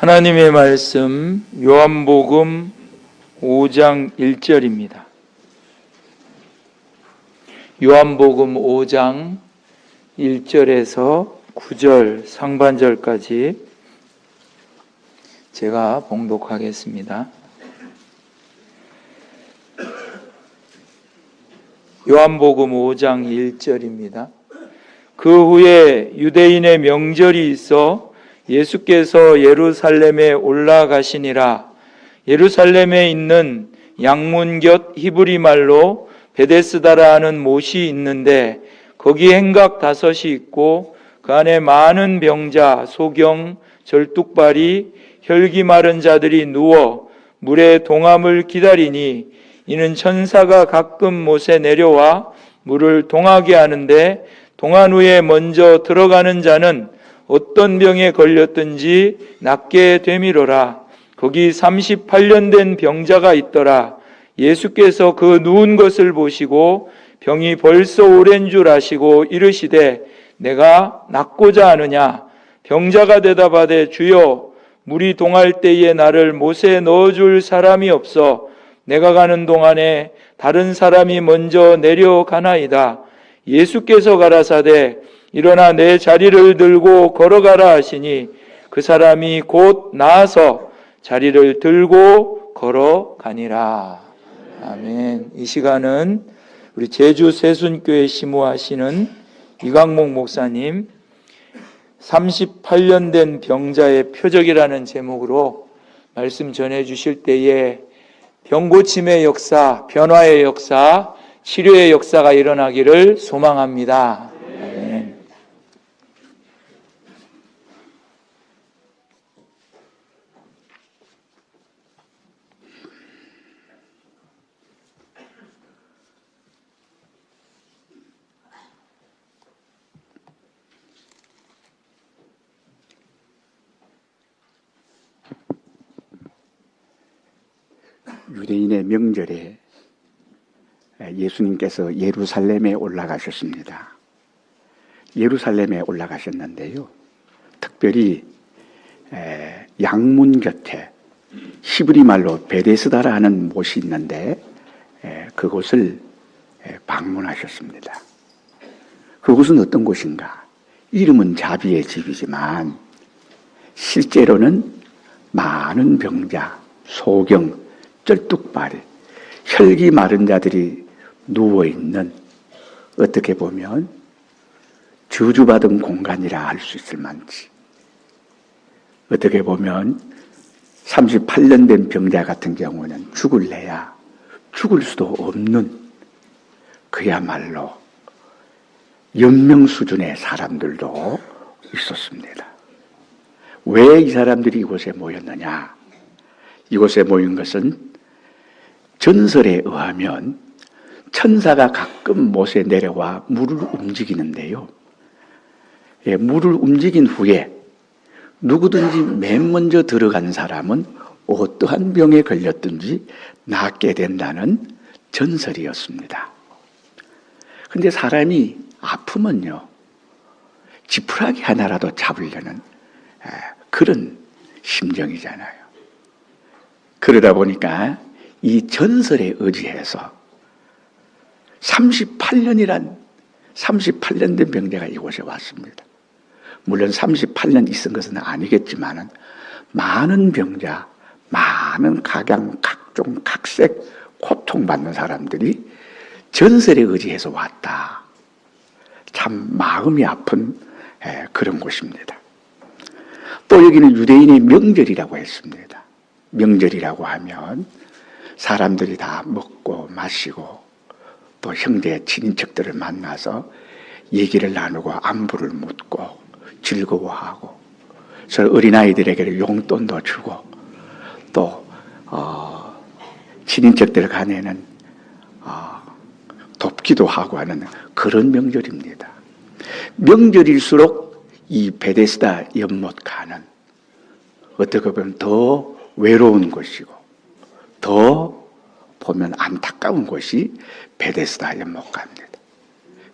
하나님의 말씀 요한복음 5장 1절입니다. 요한복음 5장 1절에서 9절 상반절까지 제가 봉독하겠습니다. 요한복음 5장 1절입니다. 그 후에 유대인의 명절이 있어 예수께서 예루살렘에 올라가시니라. 예루살렘에 있는 양문 곁 히브리 말로 베데스다라 하는 못이 있는데 거기 행각 5이 있고 그 안에 많은 병자, 소경, 절뚝발이, 혈기 마른 자들이 누워 물의 동함을 기다리니 이는 천사가 가끔 못에 내려와 물을 동하게 하는데 동한 후에 먼저 들어가는 자는 어떤 병에 걸렸든지 낫게 되미로라. 거기 38년 된 병자가 있더라. 예수께서 그 누운 것을 보시고 병이 벌써 오랜 줄 아시고 이르시되 내가 낫고자 하느냐? 병자가 대답하되 주여 물이 동할 때에 나를 못에 넣어줄 사람이 없어 내가 가는 동안에 다른 사람이 먼저 내려가나이다. 예수께서 가라사대 일어나 내 자리를 들고 걸어가라 하시니 그 사람이 곧 나아서 자리를 들고 걸어가니라. 아멘. 이 시간은 우리 제주 세순교회 시무하시는 이광목 목사님 38년 된 병자의 표적이라는 제목으로 말씀 전해 주실 때에 병고침의 역사, 변화의 역사, 치료의 역사가 일어나기를 소망합니다. 아멘. 유대인의 명절에 예수님께서 예루살렘에 올라가셨습니다. 예루살렘에 올라가셨는데요. 특별히 양문 곁에 히브리 말로 베데스다라 하는 못이 있는데 그곳을 방문하셨습니다. 그곳은 어떤 곳인가? 이름은 자비의 집이지만 실제로는 많은 병자, 소경, 쩔뚝발이, 혈기 마른 자들이 누워있는, 어떻게 보면 저주받은 공간이라 할 수 있을 만치, 어떻게 보면 38년 된 병자 같은 경우는 죽을래야 죽을 수도 없는 그야말로 연명 수준의 사람들도 있었습니다. 왜 이 사람들이 이곳에 모였느냐? 이곳에 모인 것은 전설에 의하면 천사가 가끔 못에 내려와 물을 움직이는데요. 물을 움직인 후에 누구든지 맨 먼저 들어간 사람은 어떠한 병에 걸렸든지 낫게 된다는 전설이었습니다. 그런데 사람이 아프면요, 지푸라기 하나라도 잡으려는 그런 심정이잖아요. 그러다 보니까 이 전설에 의지해서 38년 된 병자가 이곳에 왔습니다. 물론 38년 있은 것은 아니겠지만 많은 병자, 많은 각양, 각종, 각색 고통받는 사람들이 전설에 의지해서 왔다. 참 마음이 아픈 그런 곳입니다. 또 여기는 유대인의 명절이라고 했습니다. 명절이라고 하면 사람들이 다 먹고 마시고 또 형제 친인척들을 만나서 얘기를 나누고 안부를 묻고 즐거워하고 서로 어린아이들에게 용돈도 주고 또 친인척들 간에는 돕기도 하고 하는 그런 명절입니다. 명절일수록 이 베데스다 연못가는 어떻게 보면 더 외로운 곳이고 더 보면 안타까운 곳이 베데스다 연못가입니다.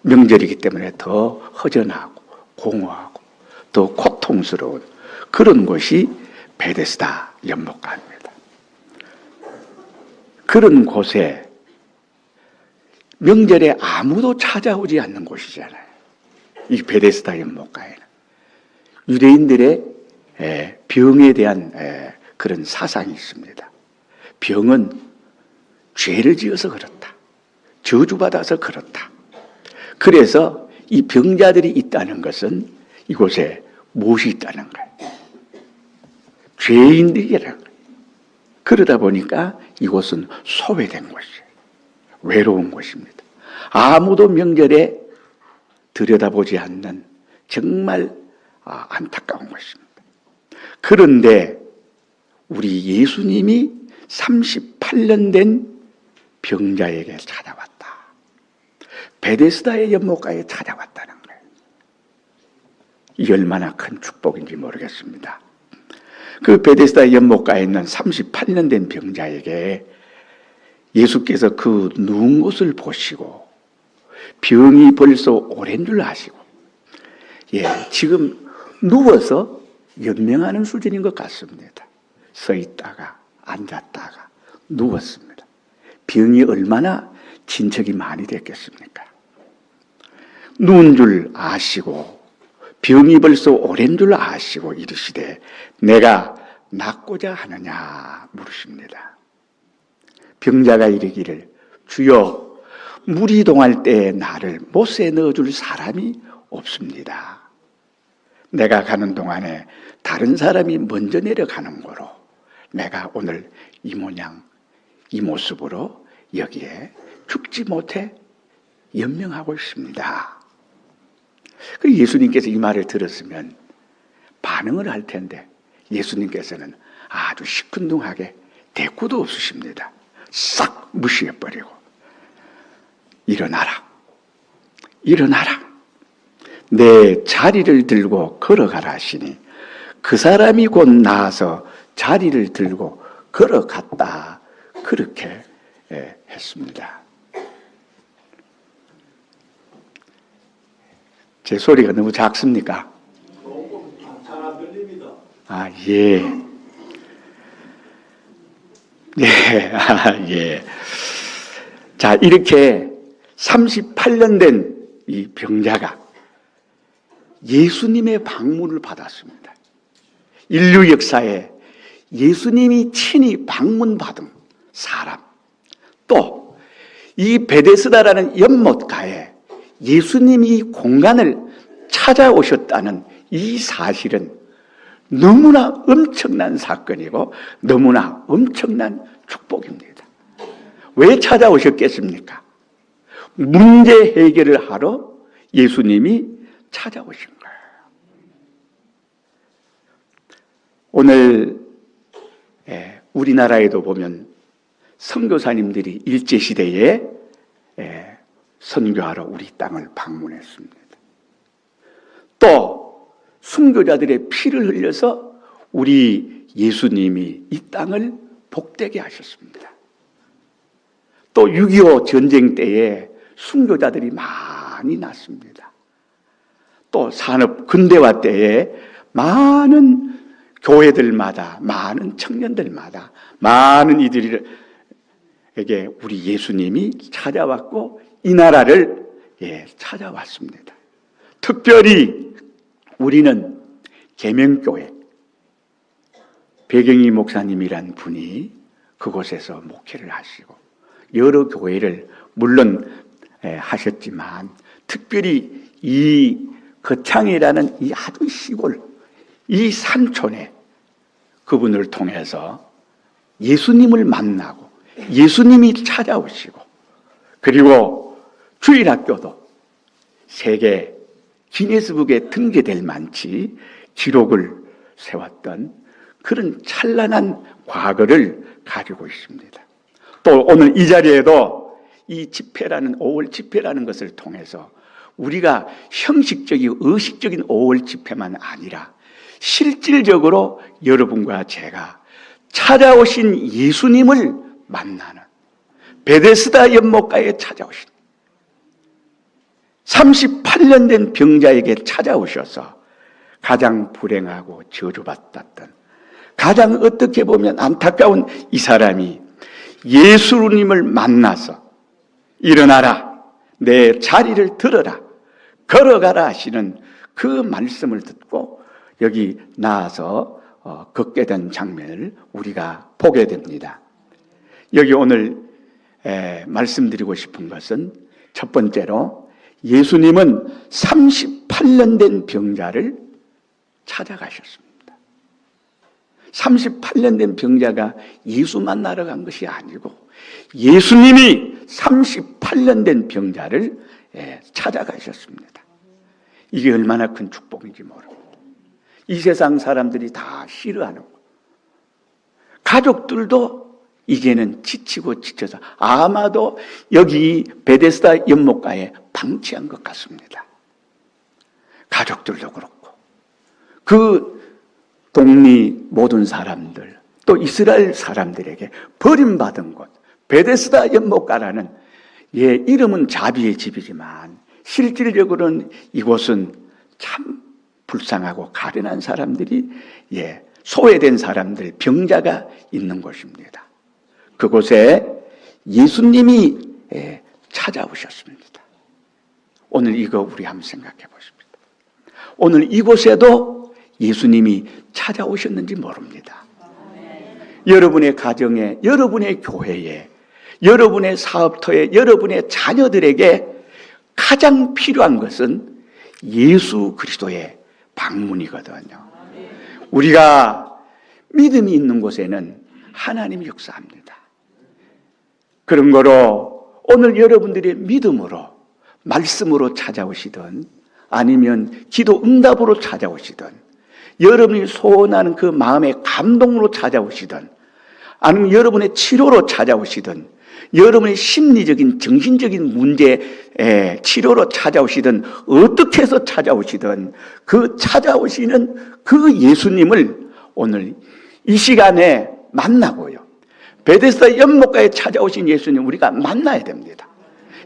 명절이기 때문에 더 허전하고 공허하고 더 고통스러운 그런 곳이 베데스다 연못가입니다. 그런 곳에 명절에 아무도 찾아오지 않는 곳이잖아요. 이 베데스다 연못가에는 유대인들의 병에 대한 그런 사상이 있습니다. 병은 죄를 지어서 그렇다. 저주받아서 그렇다. 그래서 이 병자들이 있다는 것은 이곳에 무엇이 있다는 거예요? 죄인들이라는 거예요. 그러다 보니까 이곳은 소외된 곳이에요. 외로운 곳입니다. 아무도 명절에 들여다보지 않는 정말 안타까운 것입니다. 그런데 우리 예수님이 38년 된 병자에게 찾아왔다. 베데스다의 연못가에 찾아왔다는 거예요. 이 얼마나 큰 축복인지 모르겠습니다. 그 베데스다 연못가에 있는 38년 된 병자에게 예수께서 그 누운 곳을 보시고 병이 벌써 오랜 줄 아시고 지금 누워서 연명하는 수준인 것 같습니다. 서 있다가 앉았다가 누웠습니다. 병이 얼마나 진척이 많이 됐겠습니까? 누운 줄 아시고 병이 벌써 오랜 줄 아시고 이르시되 내가 낫고자 하느냐 물으십니다. 병자가 이르기를 주여 물이 동할 때에 나를 못에 넣어줄 사람이 없습니다. 내가 가는 동안에 다른 사람이 먼저 내려가는 거로 내가 오늘 이 모양 이 모습으로 여기에 죽지 못해 연명하고 있습니다. 그 예수님께서 이 말을 들었으면 반응을 할 텐데 예수님께서는 아주 시큰둥하게 대꾸도 없으십니다. 싹 무시해버리고 일어나라. 일어나라. 내 자리를 들고 걸어가라 하시니 그 사람이 곧 나아서 자리를 들고 걸어갔다. 그렇게 했습니다. 제 소리가 너무 작습니까? 잘 안 들립니다. 예. 예. 자, 이렇게 38년 된 이 병자가 예수님의 방문을 받았습니다. 인류 역사에 예수님이 친히 방문받은 사람, 또 이 베데스다라는 연못가에 예수님이 공간을 찾아오셨다는 이 사실은 너무나 엄청난 사건이고 너무나 엄청난 축복입니다. 왜 찾아오셨겠습니까? 문제 해결을 하러 예수님이 찾아오신 거예요. 오늘 우리나라에도 보면 선교사님들이 일제시대에 선교하러 우리 땅을 방문했습니다. 또 순교자들의 피를 흘려서 우리 예수님이 이 땅을 복되게 하셨습니다. 또 6.25 전쟁 때에 순교자들이 많이 났습니다. 또 산업 근대화 때에 많은 교회들마다 많은 청년들마다 많은 이들에게 우리 예수님이 찾아왔고 이 나라를 찾아왔습니다. 특별히 우리는 계명교회 배경희 목사님이란 분이 그곳에서 목회를 하시고 여러 교회를 물론 하셨지만 특별히 이 거창이라는 이 아주 시골 이 산촌에 그분을 통해서 예수님을 만나고 예수님이 찾아오시고 그리고 주일학교도 세계 기네스북에 등재될 만치 기록을 세웠던 그런 찬란한 과거를 가지고 있습니다. 또 오늘 이 자리에도 이 집회라는 5월 집회라는 것을 통해서 우리가 형식적이고 의식적인 5월 집회만 아니라 실질적으로 여러분과 제가 찾아오신 예수님을 만나는 베데스다 연못가에 찾아오신 38년 된 병자에게 찾아오셔서 가장 불행하고 저주받았던 가장 어떻게 보면 안타까운 이 사람이 예수님을 만나서 일어나라, 내 자리를 들어라, 걸어가라 하시는 그 말씀을 듣고 여기 나와서 걷게 된 장면을 우리가 보게 됩니다. 여기 오늘 말씀드리고 싶은 것은 첫 번째로 예수님은 38년 된 병자를 찾아가셨습니다. 38년 된 병자가 예수 만나러 간 것이 아니고 예수님이 38년 된 병자를 찾아가셨습니다. 이게 얼마나 큰 축복인지 모릅니다. 이 세상 사람들이 다 싫어하는 거. 가족들도 이제는 지치고 지쳐서 아마도 여기 베데스다 연못가에 방치한 것 같습니다. 가족들도 그렇고 그 동리 모든 사람들 또 이스라엘 사람들에게 버림받은 곳 베데스다 연못가라는 이름은 자비의 집이지만 실질적으로는 이곳은 참 불쌍하고 가련한 사람들이 소외된 사람들 병자가 있는 곳입니다. 그곳에 예수님이 찾아오셨습니다. 오늘 이거 우리 한번 생각해 보십니다. 오늘 이곳에도 예수님이 찾아오셨는지 모릅니다. 여러분의 가정에, 여러분의 교회에, 여러분의 사업터에, 여러분의 자녀들에게 가장 필요한 것은 예수 그리스도의 방문이거든요. 우리가 믿음이 있는 곳에는 하나님이 역사합니다. 그런 거로 오늘 여러분들의 믿음으로 말씀으로 찾아오시든 아니면 기도 응답으로 찾아오시든 여러분이 소원하는 그 마음의 감동으로 찾아오시든 아니면 여러분의 치료로 찾아오시든 여러분의 심리적인 정신적인 문제의 치료로 찾아오시든 어떻게 해서 찾아오시든 그 찾아오시는 그 예수님을 오늘 이 시간에 만나고요. 베데스다 연못가에 찾아오신 예수님 우리가 만나야 됩니다.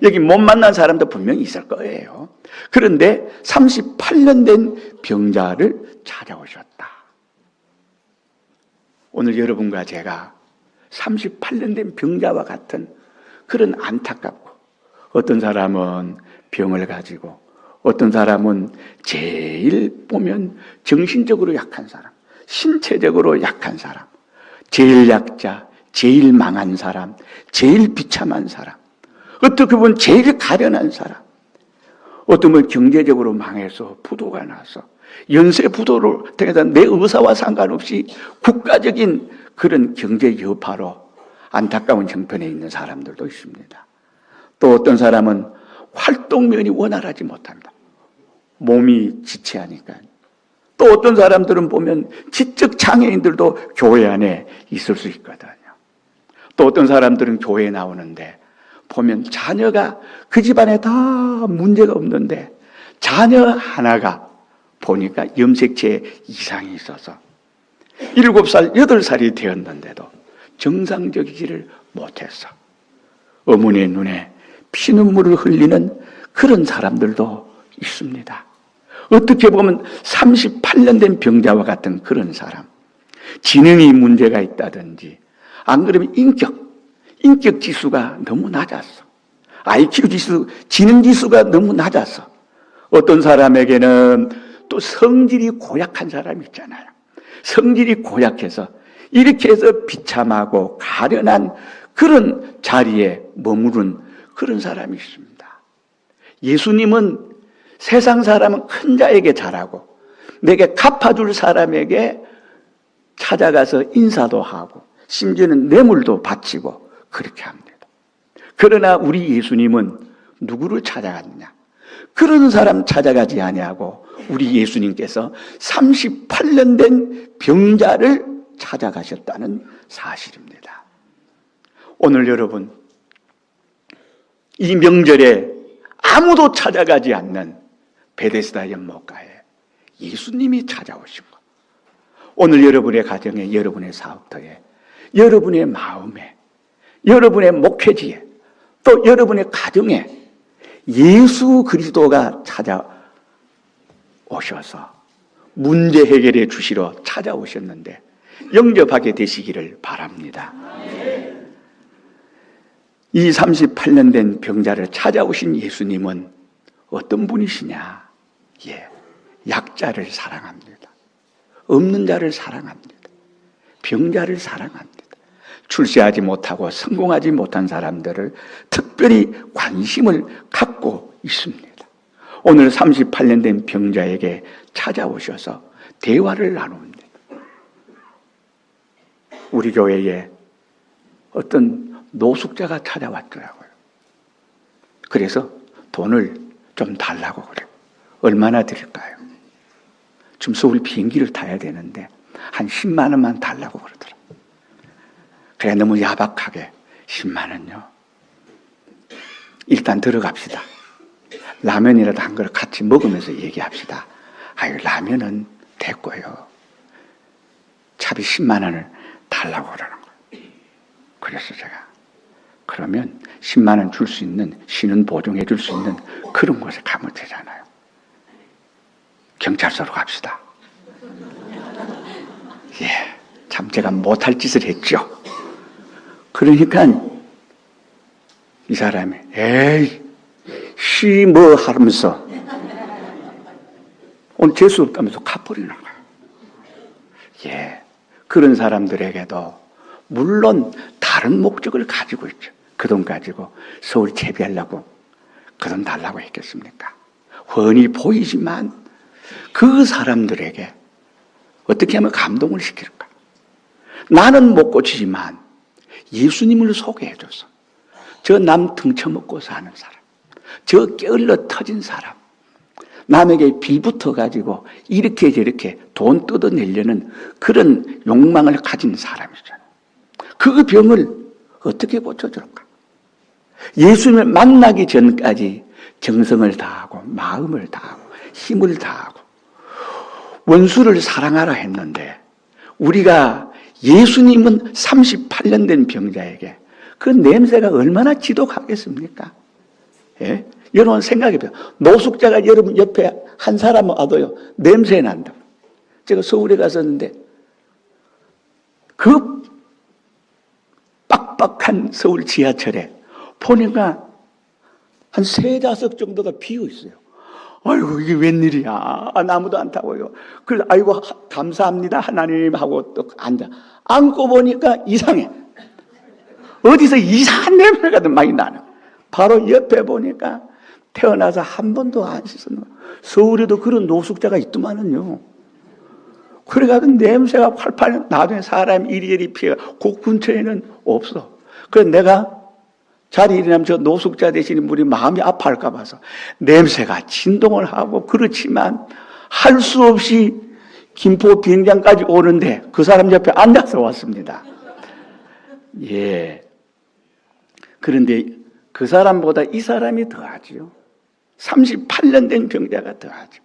여기 못 만난 사람도 분명히 있을 거예요. 그런데 38년 된 병자를 찾아오셨다. 오늘 여러분과 제가 38년 된 병자와 같은 그런 안타깝고 어떤 사람은 병을 가지고 어떤 사람은 제일 보면 정신적으로 약한 사람, 신체적으로 약한 사람, 제일 약자, 제일 망한 사람, 제일 비참한 사람, 어떻게 보면 제일 가련한 사람, 어떤 분 경제적으로 망해서 부도가 나서 연쇄 부도로 되다 내 의사와 상관없이 국가적인 그런 경제 여파로 안타까운 형편에 있는 사람들도 있습니다. 또 어떤 사람은 활동면이 원활하지 못합니다. 몸이 지체하니까. 또 어떤 사람들은 보면 지적 장애인들도 교회 안에 있을 수 있거든요. 또 어떤 사람들은 교회에 나오는데 보면 자녀가 그 집안에 다 문제가 없는데 자녀 하나가 보니까 염색체 이상이 있어서 7살, 8살이 되었는데도 정상적이지를 못해서 어머니의 눈에 피눈물을 흘리는 그런 사람들도 있습니다. 어떻게 보면 38년 된 병자와 같은 그런 사람, 지능이 문제가 있다든지 안 그러면 인격 지수가 너무 낮았어. IQ 지수, 지능 지수가 너무 낮았어. 어떤 사람에게는 또 성질이 고약한 사람이 있잖아요. 성질이 고약해서 이렇게 해서 비참하고 가련한 그런 자리에 머무른 그런 사람이 있습니다. 예수님은 세상 사람은 큰 자에게 잘하고 내게 갚아줄 사람에게 찾아가서 인사도 하고 심지어는 뇌물도 바치고 그렇게 합니다. 그러나 우리 예수님은 누구를 찾아갔느냐? 그런 사람 찾아가지 아니하고 우리 예수님께서 38년 된 병자를 찾아가셨다는 사실입니다. 오늘 여러분 이 명절에 아무도 찾아가지 않는 베데스다 연못가에 예수님이 찾아오신 것. 오늘 여러분의 가정에, 여러분의 사업터에, 여러분의 마음에, 여러분의 목회지에, 또 여러분의 가정에 예수 그리스도가 찾아오셔서 문제 해결해 주시러 찾아오셨는데 영접하게 되시기를 바랍니다. 이 38년 된 병자를 찾아오신 예수님은 어떤 분이시냐? 예, 약자를 사랑합니다. 없는 자를 사랑합니다. 병자를 사랑합니다. 출세하지 못하고 성공하지 못한 사람들을 특별히 관심을 갖고 있습니다. 오늘 38년 된 병자에게 찾아오셔서 대화를 나눕니다. 우리 교회에 어떤 노숙자가 찾아왔더라고요. 그래서 돈을 좀 달라고 그래요. 얼마나 드릴까요? 지금 서울 비행기를 타야 되는데 한 10만 원만 달라고 그러더라고요. 그래, 너무 야박하게 10만 원요. 일단 들어갑시다. 라면이라도 한 그릇 같이 먹으면서 얘기합시다. 아유, 라면은 됐고요. 차비 10만 원을 달라고 그러는 거예요. 그래서 제가 그러면 10만 원 줄 수 있는, 신은 보증해 줄 수 있는 그런 곳에 가면 되잖아요. 경찰서로 갑시다. 예, 참 제가 못할 짓을 했죠. 그러니까 이 사람이 에이 시 뭐 하면서 오늘 재수 없다면서 가버리는 거예요. 예, 그런 사람들에게도 물론 다른 목적을 가지고 있죠. 그 돈 가지고 서울 채비하려고 그 돈 달라고 했겠습니까? 훤히 보이지만 그 사람들에게 어떻게 하면 감동을 시킬까? 나는 못 고치지만 예수님을 소개해줘서 저 남 등쳐먹고 사는 사람, 저 게을러 터진 사람, 남에게 빌붙어 가지고 이렇게 저렇게 돈 뜯어내려는 그런 욕망을 가진 사람이잖아요. 그 병을 어떻게 고쳐줄까? 예수님을 만나기 전까지 정성을 다하고 마음을 다하고 힘을 다하고 원수를 사랑하라 했는데 우리가 예수님은 38년 된 병자에게 그 냄새가 얼마나 지독하겠습니까? 예? 여러분 생각해봐요. 노숙자가 여러분 옆에 한 사람 와도요 냄새 난다. 제가 서울에 갔었는데 그 빡빡한 서울 지하철에 보니까 한 3-5 정도가 비어 있어요. 아이고 이게 웬일이야. 아무도 안 타고요. 그래서 아이고 감사합니다 하나님 하고 또 앉아. 앉고 보니까 이상해. 어디서 이상한 냄새가 많이 나는. 바로 옆에 보니까 태어나서 한 번도 안 씻었는 거예요. 서울에도 그런 노숙자가 있더만은요. 그래가지고 냄새가 활팔 나중에 사람 이리저리 피해 그 근처에는 없어. 그래서 내가 자리 일어나면 저 노숙자 되시는 분이 마음이 아파할까 봐서 냄새가 진동을 하고 그렇지만 할 수 없이 김포 비행장까지 오는데 그 사람 옆에 앉아서 왔습니다. 예. 그런데 그 사람보다 이 사람이 더하지요. 38년 된 병자가 더하죠.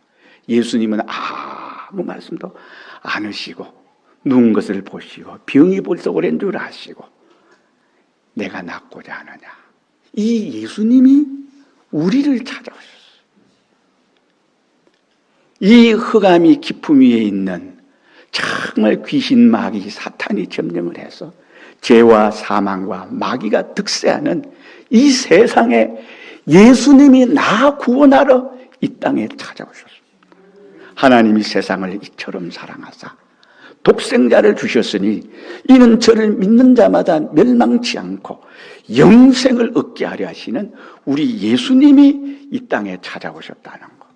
예수님은 아무 말씀도 안 하시고 누운 것을 보시고 병이 벌써 오랜 줄 아시고 내가 낫고자 하느냐. 이 예수님이 우리를 찾아오셨어요. 이 흑암이 깊음 위에 있는 정말 귀신 마귀 사탄이 점령을 해서 죄와 사망과 마귀가 득세하는 이 세상에 예수님이 나 구원하러 이 땅에 찾아오셨습니다. 하나님이 세상을 이처럼 사랑하사 독생자를 주셨으니 이는 저를 믿는 자마다 멸망치 않고 영생을 얻게 하려 하시는 우리 예수님이 이 땅에 찾아오셨다는 것.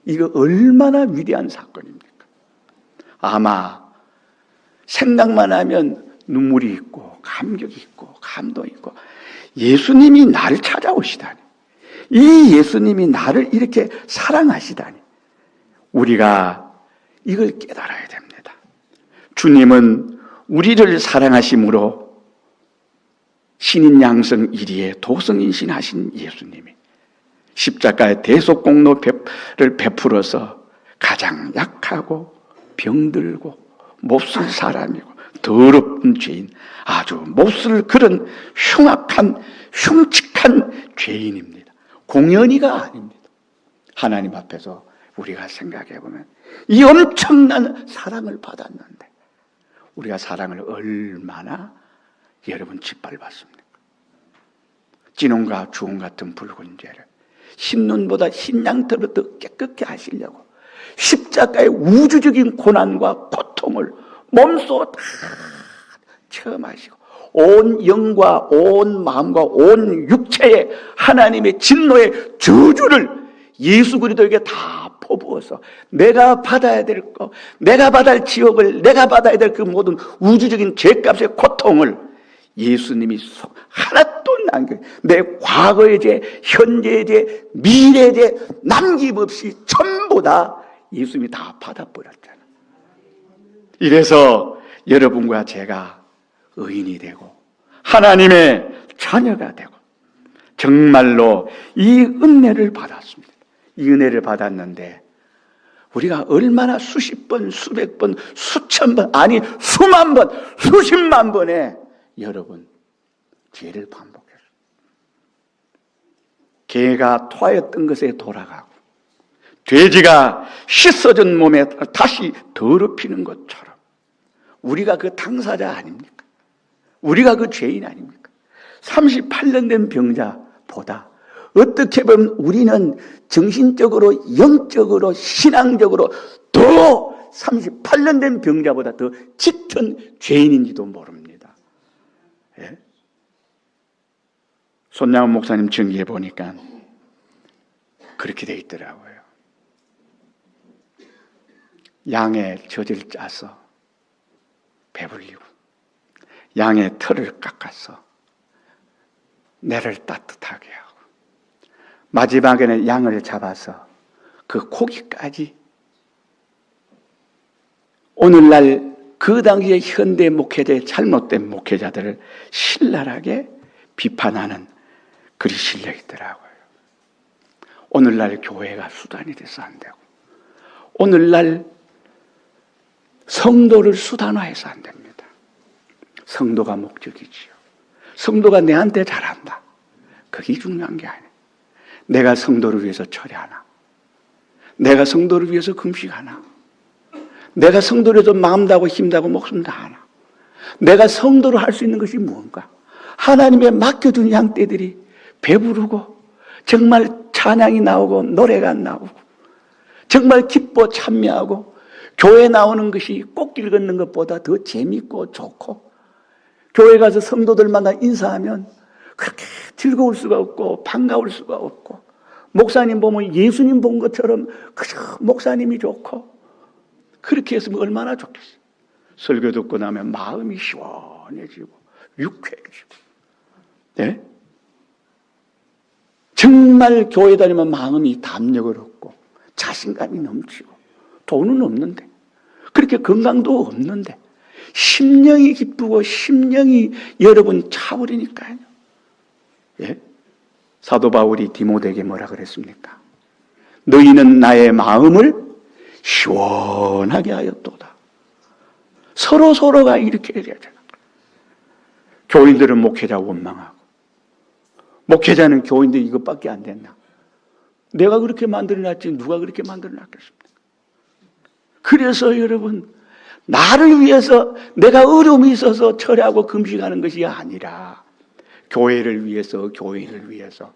이거 얼마나 위대한 사건입니까? 아마 생각만 하면 눈물이 있고 감격이 있고 감동이 있고 예수님이 나를 찾아오시다니, 이 예수님이 나를 이렇게 사랑하시다니 우리가 이걸 깨달아야 됩니다. 주님은 우리를 사랑하심으로 신인 양성 1위에 도성인신 하신 예수님이 십자가의 대속공로를 베풀어서 가장 약하고 병들고 몹쓸 사람이고 더럽은 죄인, 아주 몹쓸 그런 흉악한 흉측한 죄인입니다. 공연이가 아닙니다. 하나님 앞에서 우리가 생각해 보면 이 엄청난 사랑을 받았는데 우리가 사랑을 얼마나 여러분 짓밟았습니까? 진홍과 주홍 같은 붉은 죄를 흰눈보다 흰 양털을 더 깨끗게 하시려고 십자가의 우주적인 고난과 고통을 몸소 다 체험하시고 온 영과 온 마음과 온 육체에 하나님의 진노의 저주를 예수 그리스도에게 다 퍼부어서 내가 받아야 될 것, 내가 받아야 할 지옥을, 내가 받아야 될 그 모든 우주적인 죄값의 고통을 예수님이 하나도 내 과거의 죄, 현재의 죄, 미래의 죄 남김없이 전부 다 예수님이 다 받아버렸잖아. 이래서 여러분과 제가 의인이 되고 하나님의 자녀가 되고 정말로 이 은혜를 받았습니다. 이 은혜를 받았는데 우리가 얼마나 수십 번, 수백 번, 수천 번, 아니 수만 번, 수십만 번에 여러분 죄를 반복했어요. 개가 토하였던 것에 돌아가고 돼지가 씻어진 몸에 다시 더럽히는 것처럼 우리가 그 당사자 아닙니까? 우리가 그 죄인 아닙니까? 38년 된 병자보다 어떻게 보면 우리는 정신적으로, 영적으로, 신앙적으로 더 38년 된 병자보다 더 짙은 죄인인지도 모릅니다. 예? 손양원 목사님 전기에 보니까 그렇게 돼 있더라고요. 양의 젖을 짜서 배불리고 양의 털을 깎아서 내를 따뜻하게 하고 마지막에는 양을 잡아서 그 고기까지 오늘날 그 당시에 현대 목회자의 잘못된 목회자들을 신랄하게 비판하는 글이 실려 있더라고요. 오늘날 교회가 수단이 돼서 안 되고 오늘날 성도를 수단화해서 안 됩니다. 성도가 목적이지요. 성도가 내한테 잘한다. 그게 중요한 게 아니에요. 내가 성도를 위해서 철회하나? 내가 성도를 위해서 금식하나? 내가 성도를 위해서 마음 다하고 힘 다하고 목숨 다하나? 내가 성도로 할 수 있는 것이 무언가? 하나님의 맡겨준 양떼들이 배부르고 정말 찬양이 나오고 노래가 나오고 정말 기뻐 참여하고 교회 나오는 것이 꽃길 걷는 것보다 더 재밌고 좋고 교회 가서 성도들 만나 인사하면 그렇게 즐거울 수가 없고 반가울 수가 없고 목사님 보면 예수님 본 것처럼 그저 목사님이 좋고 그렇게 했으면 얼마나 좋겠어요. 설교 듣고 나면 마음이 시원해지고 유쾌해지고 네? 정말 교회 다니면 마음이 담력을 얻고 자신감이 넘치고 돈은 없는데 그렇게 건강도 없는데 심령이 기쁘고 심령이 여러분 차오르니까요. 예? 사도 바울이 디모데에게 뭐라 그랬습니까? 너희는 나의 마음을 시원하게 하였도다. 서로가 이렇게 해야 되잖아. 교인들은 목회자 원망하고 목회자는 교인들 이것밖에 안 됐나? 내가 그렇게 만들어놨지 누가 그렇게 만들어놨겠습니까? 그래서 여러분 나를 위해서 내가 어려움이 있어서 철회하고 금식하는 것이 아니라 교회를 위해서 교인을 위해서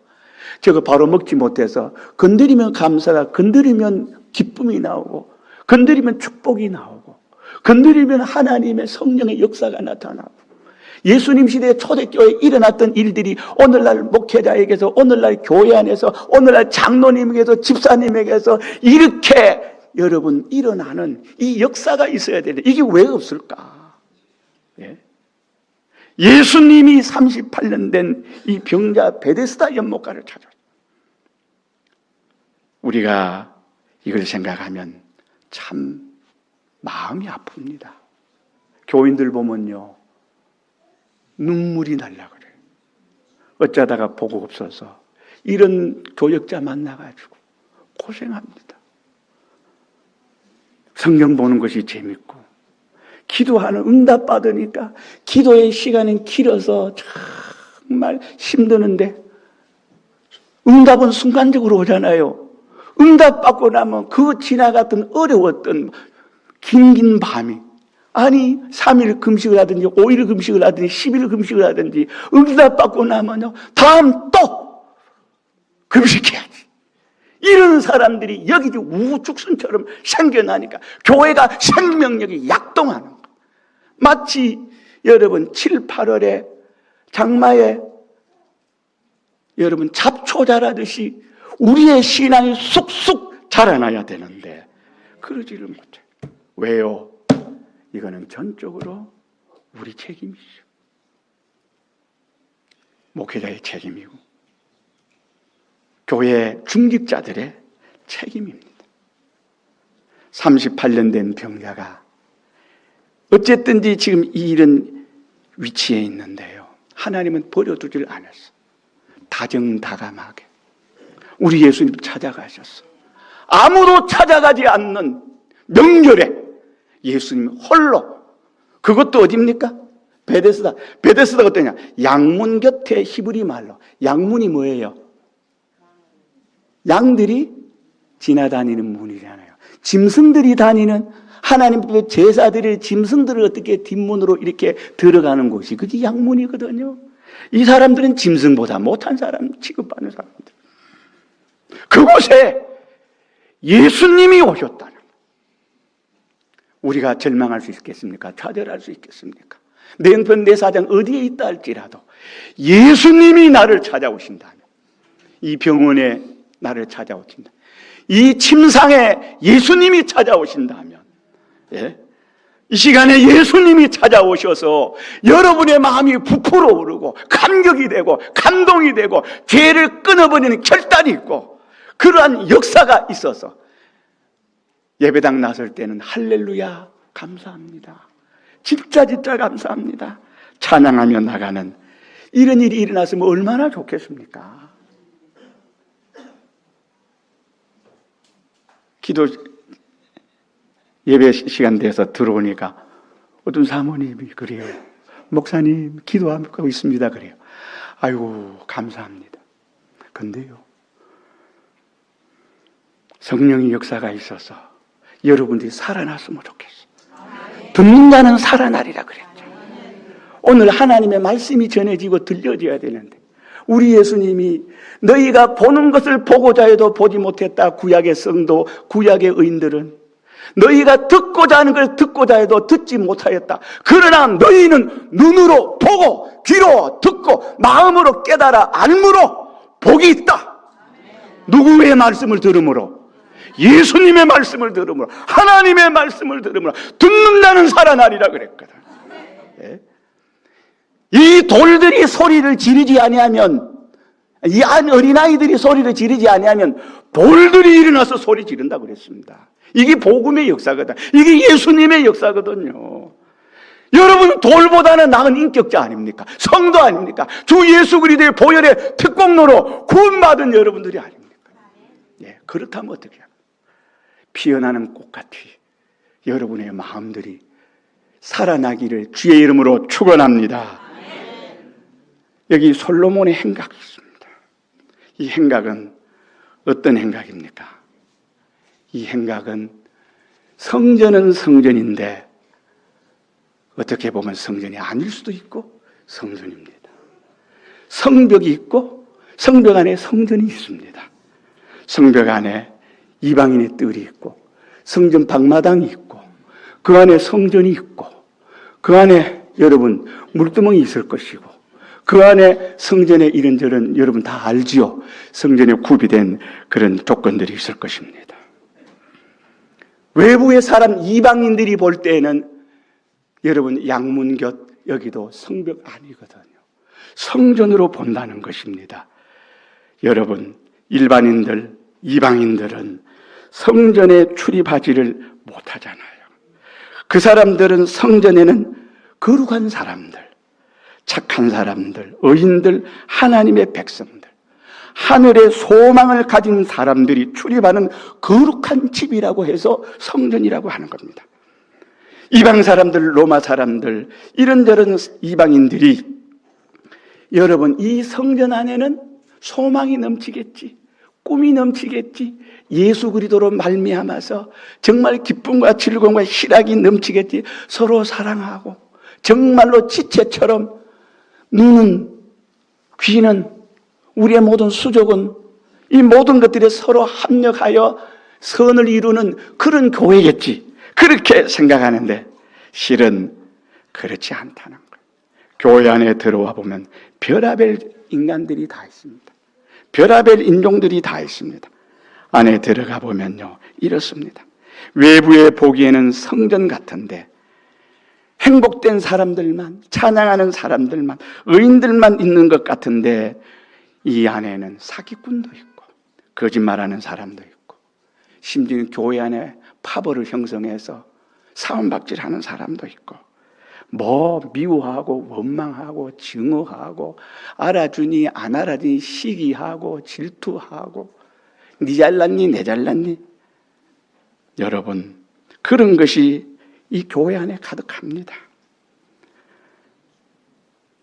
저거 바로 먹지 못해서 건드리면 감사가 건드리면 기쁨이 나오고 건드리면 축복이 나오고 건드리면 하나님의 성령의 역사가 나타나고 예수님 시대의 초대교회에 일어났던 일들이 오늘날 목회자에게서 오늘날 교회 안에서 오늘날 장로님에게서 집사님에게서 이렇게 여러분 일어나는 이 역사가 있어야 되는데 이게 왜 없을까? 예? 예수님이 38년 된 이 병자 베데스다 연못가를 찾았어요. 우리가 이걸 생각하면 참 마음이 아픕니다. 교인들 보면요 눈물이 날라 그래요. 어쩌다가 보고 없어서 이런 교역자 만나가지고 고생합니다. 성경 보는 것이 재밌고 기도하는 응답 받으니까 기도의 시간은 길어서 정말 힘드는데 응답은 순간적으로 오잖아요. 응답 받고 나면 그 지나갔던 어려웠던 긴 밤이 아니 3일 금식을 하든지 5일 금식을 하든지 10일 금식을 하든지 응답받고 나면요 다음 또 금식해야지. 이런 사람들이 여기 우후죽순처럼 생겨나니까 교회가 생명력이 약동하는 거예요. 마치 여러분 7, 8월에 장마에 여러분 잡초 자라듯이 우리의 신앙이 쑥쑥 자라나야 되는데 그러지를 못해요. 왜요? 이거는 전적으로 우리 책임이죠. 목회자의 책임이고 교회 중직자들의 책임입니다. 38년 된 병자가 어쨌든지 지금 이런 위치에 있는데요. 하나님은 버려두질 않았어. 다정다감하게 우리 예수님 찾아가셨어. 아무도 찾아가지 않는 명절에 예수님 홀로. 그것도 어디입니까? 베데스다. 베데스다가 어떠냐? 양문 곁에 히브리 말로. 양문이 뭐예요? 양들이 지나다니는 문이잖아요. 짐승들이 다니는 하나님 제사들의 짐승들을 어떻게 뒷문으로 이렇게 들어가는 곳이 그게 양문이거든요. 이 사람들은 짐승보다 못한 사람 취급받는 사람들. 그곳에 예수님이 오셨다는 거예요. 우리가 절망할 수 있겠습니까? 좌절할 수 있겠습니까? 내 형편 내 사정 어디에 있다 할지라도 예수님이 나를 찾아오신다면, 이 병원에 나를 찾아오신다, 이 침상에 예수님이 찾아오신다면, 예? 이 시간에 예수님이 찾아오셔서 여러분의 마음이 부풀어 오르고 감격이 되고 감동이 되고 죄를 끊어버리는 결단이 있고 그러한 역사가 있어서 예배당 나설 때는 할렐루야 감사합니다, 진짜 감사합니다 찬양하며 나가는 이런 일이 일어났으면 얼마나 좋겠습니까? 기도 예배 시간 돼서 들어오니까 어떤 사모님이 그래요. 목사님 기도하고 있습니다. 그래요. 아이고 감사합니다. 근데요, 성령의 역사가 있어서 여러분들이 살아났으면 좋겠어요. 듣는 자는 살아나리라 그랬죠. 오늘 하나님의 말씀이 전해지고 들려져야 되는데 우리 예수님이 너희가 보는 것을 보고자 해도 보지 못했다. 구약의 성도, 구약의 의인들은 너희가 듣고자 하는 것을 듣고자 해도 듣지 못하였다. 그러나 너희는 눈으로 보고 귀로 듣고 마음으로 깨달아 알므로 복이 있다. 누구의 말씀을 들으므로? 예수님의 말씀을 들으므로, 하나님의 말씀을 들으므로 듣는 자는 살아나리라 그랬거든. 예? 이 돌들이 소리를 지르지 아니하면, 이 어린아이들이 소리를 지르지 아니하면 돌들이 일어나서 소리 지른다 그랬습니다. 이게 복음의 역사거든. 이게 예수님의 역사거든요. 여러분 돌보다는 나은 인격자 아닙니까? 성도 아닙니까? 주 예수 그리스도의 보혈의 특공로로 구원받은 여러분들이 아닙니까? 예, 그렇다면 어떻게 해요? 피어나는 꽃같이 여러분의 마음들이 살아나기를 주의 이름으로 축원합니다. 여기 솔로몬의 행각이 있습니다. 이 행각은 어떤 행각입니까? 이 행각은 성전은 성전인데 어떻게 보면 성전이 아닐 수도 있고 성전입니다. 성벽이 있고 성벽 안에 성전이 있습니다. 성벽 안에 이방인의 뜰이 있고 성전 방마당이 있고 그 안에 성전이 있고 그 안에 여러분 물두멍이 있을 것이고 그 안에 성전에 이런저런 여러분 다 알지요. 성전에 구비된 그런 조건들이 있을 것입니다. 외부의 사람 이방인들이 볼 때에는 여러분 양문 곁 여기도 성벽 아니거든요. 성전으로 본다는 것입니다. 여러분 일반인들 이방인들은 성전에 출입하지를 못하잖아요. 그 사람들은 성전에는 거룩한 사람들, 착한 사람들, 의인들, 하나님의 백성들, 하늘의 소망을 가진 사람들이 출입하는 거룩한 집이라고 해서 성전이라고 하는 겁니다. 이방 사람들, 로마 사람들, 이런저런 이방인들이 여러분 이 성전 안에는 소망이 넘치겠지, 꿈이 넘치겠지. 예수 그리스도로 말미암아서 정말 기쁨과 즐거움과 희락이 넘치겠지. 서로 사랑하고 정말로 지체처럼 눈은, 귀는, 우리의 모든 수족은 이 모든 것들이 서로 합력하여 선을 이루는 그런 교회겠지. 그렇게 생각하는데 실은 그렇지 않다는 거예요. 교회 안에 들어와 보면 별의별 인간들이 다 있습니다. 별의별 인종들이 다 있습니다. 안에 들어가 보면요, 이렇습니다. 외부에 보기에는 성전 같은데 행복된 사람들만, 찬양하는 사람들만, 의인들만 있는 것 같은데 이 안에는 사기꾼도 있고 거짓말하는 사람도 있고 심지어 교회 안에 파벌을 형성해서 사원박질하는 사람도 있고 미워하고 원망하고 증오하고 알아주니 안 알아주니 시기하고 질투하고 니 잘났니 내 잘났니. 여러분, 그런 것이 이 교회 안에 가득합니다.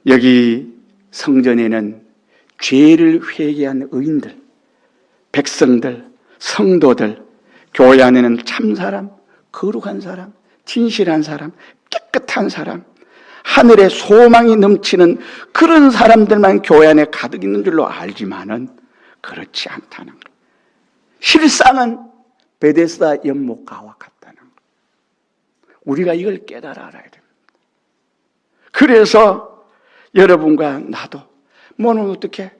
여기 성전에는 죄를 회개한 의인들, 백성들, 성도들, 교회 안에는 참사람, 거룩한 사람, 진실한 사람, 깨끗한 사람, 하늘에 소망이 넘치는 그런 사람들만 교회 안에 가득 있는 줄로 알지만은 그렇지 않다는 거예요. 실상은 베데스다 연못가와 같다는 거예요. 우리가 이걸 깨달아 알아야 됩니다. 그래서 여러분과 나도 뭐는 어떻게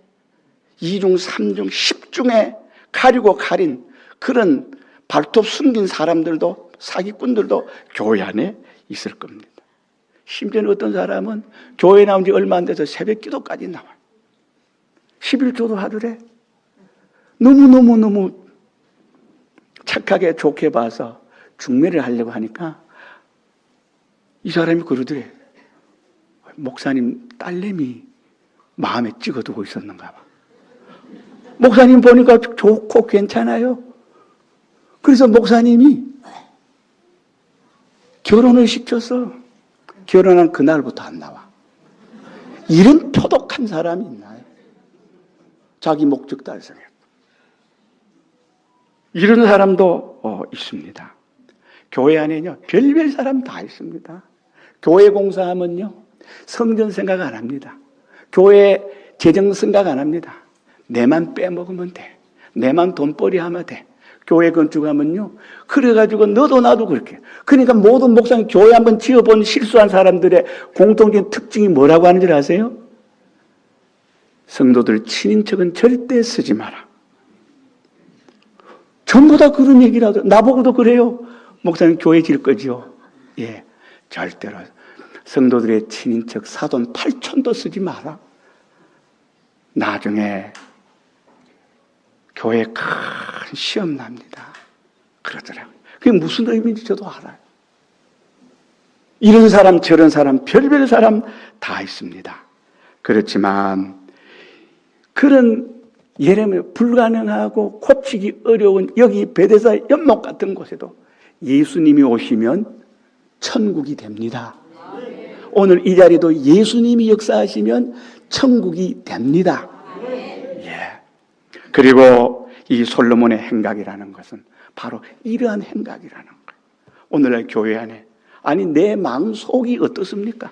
2중, 3중, 10중에 가리고 가린 그런 발톱 숨긴 사람들도 사기꾼들도 교회 안에 있을 겁니다. 심지어는 어떤 사람은 교회 나온 지 얼마 안 돼서 새벽 기도까지 나와요. 11조도 하더래. 너무 착하게 좋게 봐서 중매를 하려고 하니까 이 사람이 그러더래. 목사님 딸내미 마음에 찍어두고 있었는가 봐. 목사님 보니까 좋고 괜찮아요. 그래서 목사님이 결혼을 시켜서 결혼한 그날부터 안 나와. 이런 표독한 사람이 있나요? 자기 목적 달성해. 이런 사람도 있습니다. 교회 안에는요, 별별 사람 다 있습니다. 교회 공사하면요, 성전 생각 안 합니다. 교회 재정 생각 안 합니다. 내만 빼먹으면 돼. 내만 돈벌이 하면 돼. 교회 건축하면요, 그래가지고 너도 나도 그렇게. 그러니까 모든 목사님 교회 한번 지어본 실수한 사람들의 공통적인 특징이 뭐라고 하는 줄 아세요? 성도들 친인척은 절대 쓰지 마라. 전부 다 그런 얘기를 하더라고요. 나보고도 그래요. 목사님 교회 질 거지요? 예, 절대로. 성도들의 친인척 사돈 8천도 쓰지 마라. 나중에 교회 큰 시험 납니다. 그러더라고요. 그게 무슨 의미인지 저도 알아요. 이런 사람 저런 사람 별별 사람 다 있습니다. 그렇지만 그런 예레미야 불가능하고 고치기 어려운 여기 베데스다 연못 같은 곳에도 예수님이 오시면 천국이 됩니다. 오늘 이 자리도 예수님이 역사하시면 천국이 됩니다. 예. 그리고 이 솔로몬의 행각이라는 것은 바로 이러한 행각이라는 거예요. 오늘날 교회 안에 아니 내 마음속이 어떻습니까?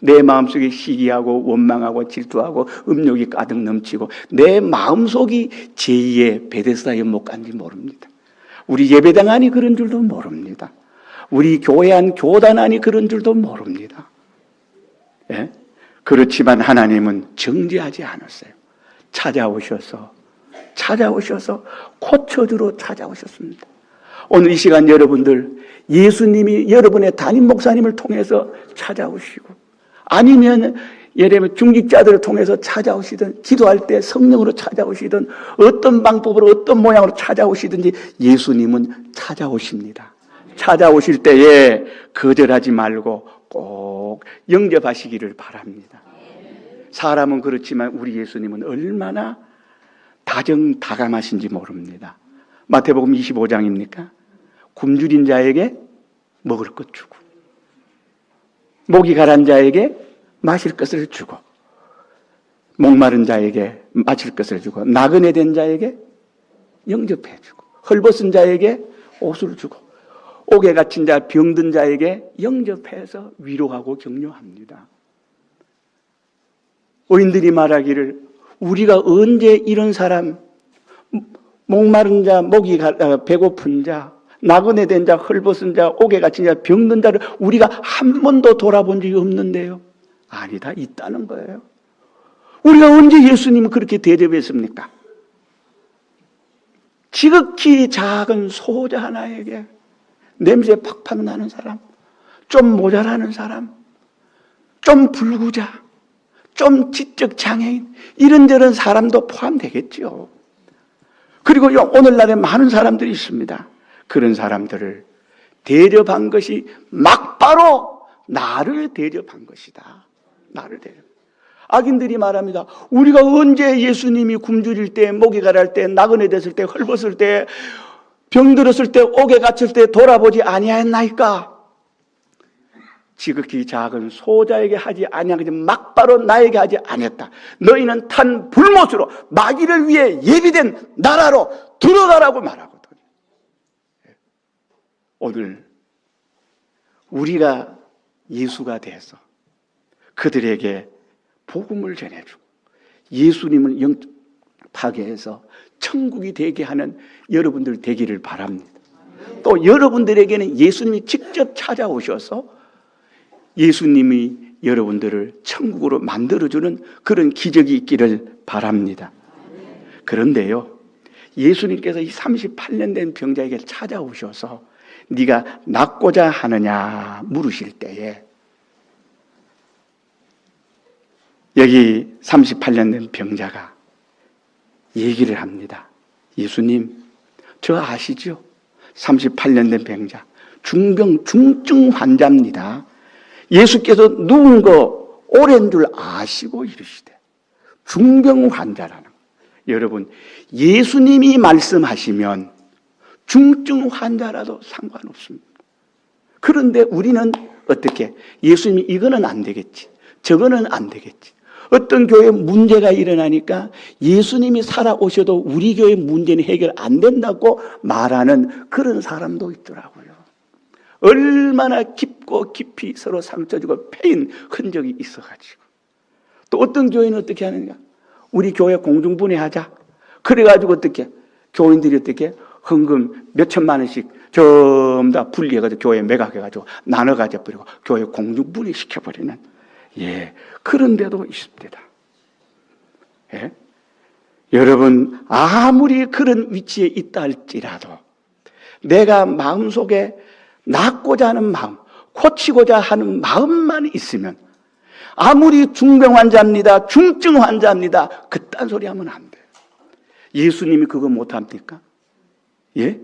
내 마음속에 시기하고 원망하고 질투하고 음욕이 가득 넘치고 내 마음속이 제2의 베데스다 연못 간지 모릅니다. 우리 예배당 안이 그런 줄도 모릅니다. 우리 교회 안 교단 안이 그런 줄도 모릅니다. 예? 그렇지만 하나님은 정죄하지 않았어요. 찾아오셔서 고쳐주러 찾아오셨습니다. 오늘 이 시간 여러분들 예수님이 여러분의 담임 목사님을 통해서 찾아오시고 아니면 예레미야 중직자들을 통해서 찾아오시든 기도할 때 성령으로 찾아오시든 어떤 방법으로 어떤 모양으로 찾아오시든지 예수님은 찾아오십니다. 찾아오실 때에 거절하지 말고 꼭 영접하시기를 바랍니다. 사람은 그렇지만 우리 예수님은 얼마나 다정다감하신지 모릅니다. 마태복음 25장입니까? 굶주린 자에게 먹을 것 주고 목이 가란 자에게 마실 것을 주고 목마른 자에게 마실 것을 주고 나그네 된 자에게 영접해주고, 헐벗은 자에게 옷을 주고, 옥에 갇힌 자, 병든 자에게 영접해서 위로하고 격려합니다. 의인들이 말하기를 우리가 언제 이런 사람, 목마른 자, 배고픈 자, 나그네 된 자, 헐벗은 자, 옥에 갇힌 자, 병든 자를 우리가 한 번도 돌아본 적이 없는데요. 아니다, 있다는 거예요. 우리가 언제 예수님을 그렇게 대접했습니까? 지극히 작은 소자 하나에게 냄새 팍팍 나는 사람, 좀 모자라는 사람, 좀 불구자, 좀 지적 장애인, 이런저런 사람도 포함되겠죠. 그리고 오늘날에 많은 사람들이 있습니다. 그런 사람들을 대접한 것이 막바로 나를 대접한 것이다. 나를 대접. 악인들이 말합니다. 우리가 언제 예수님이 굶주릴 때, 목이 가랄 때, 나그네 됐을 때, 헐벗을 때, 병들었을 때, 옥에 갇혔을 때 돌아보지 아니하였나이까? 지극히 작은 소자에게 하지 아니하지 막바로 나에게 하지 아니했다. 너희는 탄 불못으로 마귀를 위해 예비된 나라로 들어가라고 말하거든. 오늘 우리가 예수가 돼서 그들에게 복음을 전해주고 예수님을 영접하게 해서 천국이 되게 하는 여러분들 되기를 바랍니다. 또 여러분들에게는 예수님이 직접 찾아오셔서 예수님이 여러분들을 천국으로 만들어주는 그런 기적이 있기를 바랍니다. 그런데요, 예수님께서 이 38년 된 병자에게 찾아오셔서 네가 낫고자 하느냐 물으실 때에 여기 38년 된 병자가 얘기를 합니다. 예수님, 저 아시죠? 38년 된 병자, 중증 환자입니다. 예수께서 누운 거 오랜 줄 아시고 이르시되 중병 환자라는 거예요. 여러분, 예수님이 말씀하시면 중증 환자라도 상관없습니다. 그런데 우리는 어떻게? 예수님이 이거는 안 되겠지, 저거는 안 되겠지. 어떤 교회에 문제가 일어나니까 예수님이 살아오셔도 우리 교회 문제는 해결 안 된다고 말하는 그런 사람도 있더라고요. 얼마나 깊고 깊이 서로 상처 주고 패인 흔적이 있어가지고. 또 어떤 교회는 어떻게 하느냐? 우리 교회 공중분해하자. 그래가지고 어떻게? 교인들이 어떻게? 헌금 몇 천만 원씩 전부 다 분리해가지고 교회에 매각해가지고 나눠가져 버리고 교회 공중분해 시켜버리는, 예, 그런 데도 있습니다. 예? 여러분, 아무리 그런 위치에 있다 할지라도 내가 마음속에 낫고자 하는 마음, 고치고자 하는 마음만 있으면, 아무리 중병 환자입니다, 중증 환자입니다, 그딴 소리 하면 안 돼요. 예수님이 그거 못합니까? 예?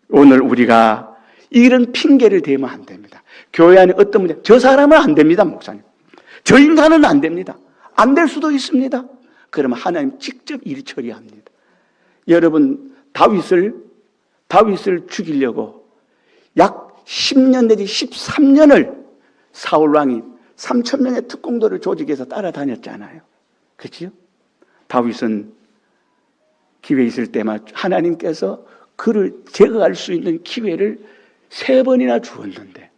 오늘 우리가 이런 핑계를 대면 안 됩니다. 교회 안에 어떤 문제, 저 사람은 안 됩니다, 목사님. 저 인간은 안 됩니다. 안 될 수도 있습니다. 그러면 하나님 직접 일 처리합니다. 여러분, 다윗을 죽이려고 약 10년 내지 13년을 사울왕이 3,000명의 특공대를 조직해서 따라다녔잖아요. 그렇죠? 다윗은 기회 있을 때마다 하나님께서 그를 제거할 수 있는 기회를 3번이나 주었는데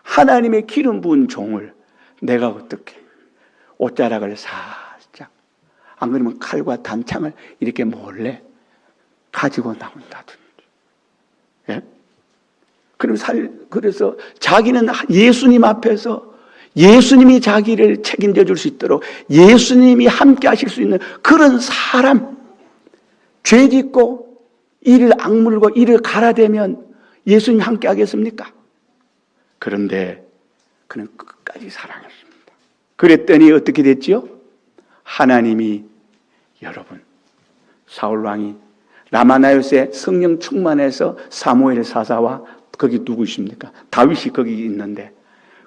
하나님의 기름 부은 종을 내가 어떻게 옷자락을 살짝, 안 그러면 칼과 단창을 이렇게 몰래 가지고 나온다든지. 예? 그래서 자기는 예수님 앞에서 예수님이 자기를 책임져 줄 수 있도록 예수님이 함께 하실 수 있는 그런 사람, 죄 짓고 이를 악물고 이를 갈아대면 예수님이 함께 하겠습니까? 그런데 그는 끝까지 사랑했습니다. 그랬더니 어떻게 됐지요? 하나님이, 여러분, 사울왕이 라마나요스에 성령 충만해서 사무엘 사사와 거기 누구 있습니까? 다윗이 거기 있는데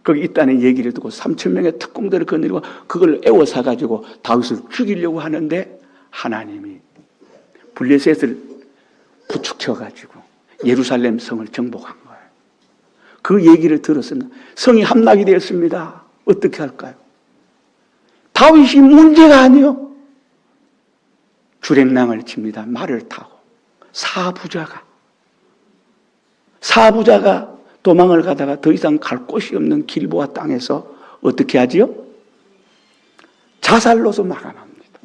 거기 있다는 얘기를 듣고 3,000명의 특공대를 거느리고 그걸 애워사가지고 다윗을 죽이려고 하는데 하나님이 블레셋을 부축쳐가지고 예루살렘 성을 정복한 거예요. 그 얘기를 들었습니다. 성이 함락이 되었습니다. 어떻게 할까요? 다윗이 문제가 아니요. 주랭랑을 칩니다. 말을 타고 사부자가 도망을 가다가 더 이상 갈 곳이 없는 길보아 땅에서 어떻게 하지요? 자살로서 마감합니다.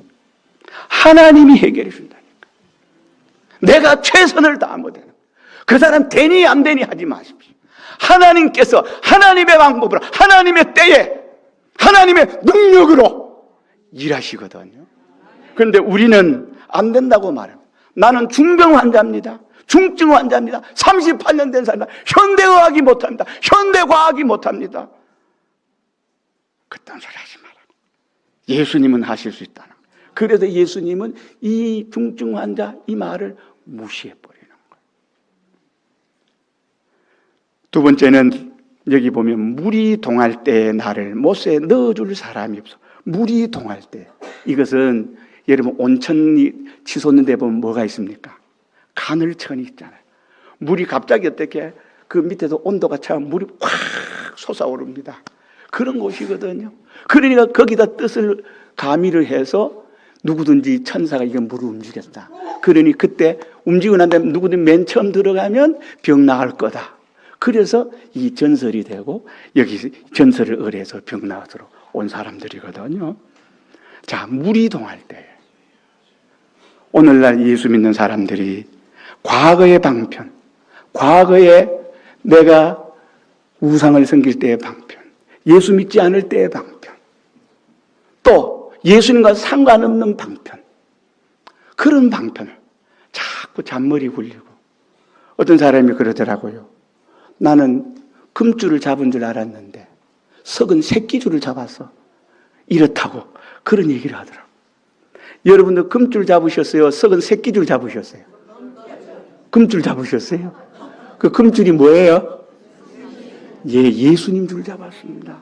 하나님이 해결해 준다니까. 내가 최선을 다하면 그 사람 되니 안 되니 하지 마십시오. 하나님께서 하나님의 방법으로, 하나님의 때에, 하나님의 능력으로 일하시거든요. 그런데 우리는 안 된다고 말합니다. 나는 중병 환자입니다. 중증 환자입니다. 38년 된 사람입니다. 현대의학이 못합니다. 현대과학이 못합니다. 그딴 소리 하지 마라. 예수님은 하실 수 있다는 거예요. 그래서 예수님은 이 중증 환자 이 말을 무시해버리는 거예요. 두 번째는 여기 보면 물이 동할 때에 나를 못에 넣어줄 사람이 없어. 물이 동할 때. 이것은 여러분 온천이 치솟는 데 보면 뭐가 있습니까? 가늘천이 있잖아요. 물이 갑자기 어떻게 그 밑에서 온도가 차면 물이 확 솟아오릅니다. 그런 곳이거든요. 그러니까 거기다 뜻을 가미를 해서 누구든지 천사가 이거 물을 움직였다. 그러니 그때 움직이고 난 다음에 누구든 맨 처음 들어가면 병 나을 거다. 그래서 이 전설이 되고 여기 전설을 의뢰해서 병 나으도록 온 사람들이거든요. 자, 물이 동할 때 오늘날 예수 믿는 사람들이 과거의 방편, 과거에 내가 우상을 섬길 때의 방편, 예수 믿지 않을 때의 방편, 또 예수님과 상관없는 방편, 그런 방편을 자꾸 잔머리 굴리고 어떤 사람이 그러더라고요. 나는 금줄을 잡은 줄 알았는데 썩은 새끼줄을 잡았어. 이렇다고 그런 얘기를 하더라고요. 여러분도 금줄 잡으셨어요? 썩은 새끼줄 잡으셨어요? 금줄 잡으셨어요? 그 금줄이 뭐예요? 예, 예수님 줄 잡았습니다.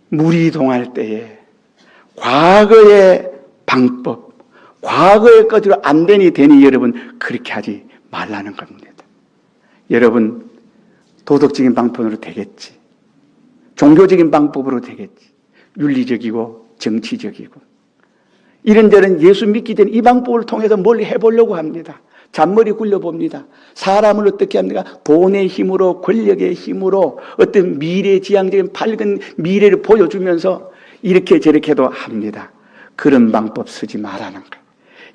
물이 동할 때에 과거의 방법, 과거의 것으로 안 되니 되니 여러분 그렇게 하지 말라는 겁니다. 여러분 도덕적인 방법으로 되겠지. 종교적인 방법으로 되겠지. 윤리적이고 정치적이고 이런저런 예수 믿기 전에 이 방법을 통해서 뭘 해보려고 합니다. 잔머리 굴려봅니다. 사람을 어떻게 합니까? 돈의 힘으로, 권력의 힘으로 어떤 미래지향적인 밝은 미래를 보여주면서 이렇게 저렇게도 합니다. 그런 방법 쓰지 말라는 거예요.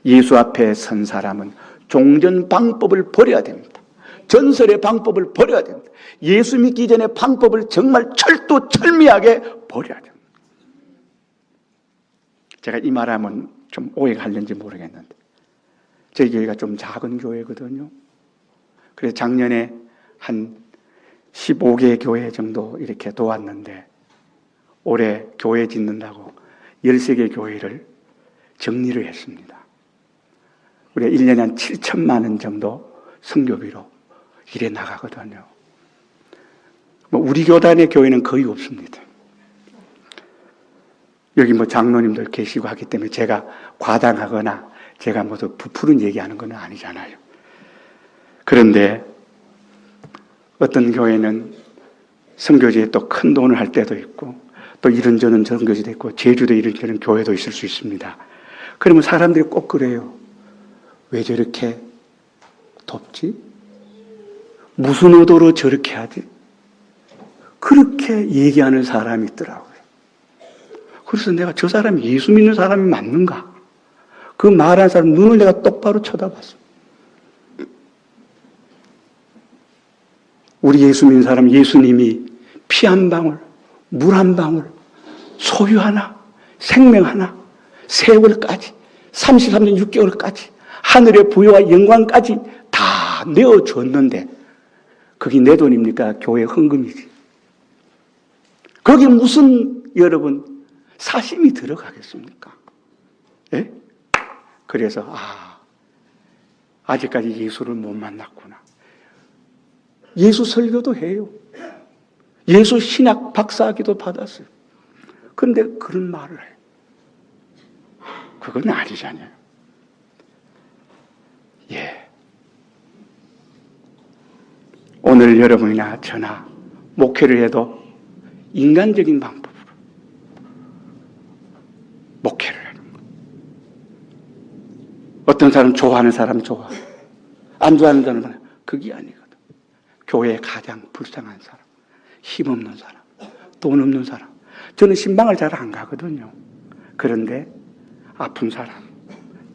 예수 앞에 선 사람은 종전 방법을 버려야 됩니다. 전설의 방법을 버려야 됩니다. 예수 믿기 전에 방법을 정말 철두철미하게 버려야 됩니다. 제가 이 말하면 좀 오해가 할는지 모르겠는데 저희 교회가 좀 작은 교회거든요. 그래서 작년에 한 15개 교회 정도 이렇게 도왔는데 올해 교회 짓는다고 13개 교회를 정리를 했습니다. 우리가 1년에 한 7천만 원 정도 선교비로 일해 나가거든요. 우리 교단의 교회는 거의 없습니다. 여기 장로님들 계시고 하기 때문에 제가 과장하거나 제가 부풀은 얘기하는 건 아니잖아요. 그런데 어떤 교회는 선교지에 또 큰 돈을 할 때도 있고 또 이런저런 선교지도 있고 제주도 이런저런 교회도 있을 수 있습니다. 그러면 사람들이 꼭 그래요. 왜 저렇게 돕지? 무슨 의도로 저렇게 하지? 그렇게 얘기하는 사람이 있더라고요. 그래서 내가 저 사람이 예수 믿는 사람이 맞는가? 그 말하는 사람 눈을 내가 똑바로 쳐다봤어. 우리 예수 믿는 사람 예수님이 피 한 방울, 물 한 방울, 소유 하나, 생명 하나, 세월까지, 33년 6개월까지, 하늘의 부여와 영광까지 다 내어줬는데 그게 내 돈입니까? 교회 헌금이지. 거기 무슨 여러분 사심이 들어가겠습니까? 예? 그래서 아직까지 예수를 못 만났구나. 예수 설교도 해요. 예수 신학 박사학위도 받았어요. 그런데 그런 말을 해요. 그건 아니잖아요. 예. 오늘 여러분이나 저나 목회를 해도 인간적인 방법으로 목회를 하는 것. 어떤 사람 좋아하는 사람 좋아. 안 좋아하는 사람은 그게 아니거든. 교회에 가장 불쌍한 사람, 힘없는 사람, 돈 없는 사람. 저는 신방을 잘 안 가거든요. 그런데 아픈 사람,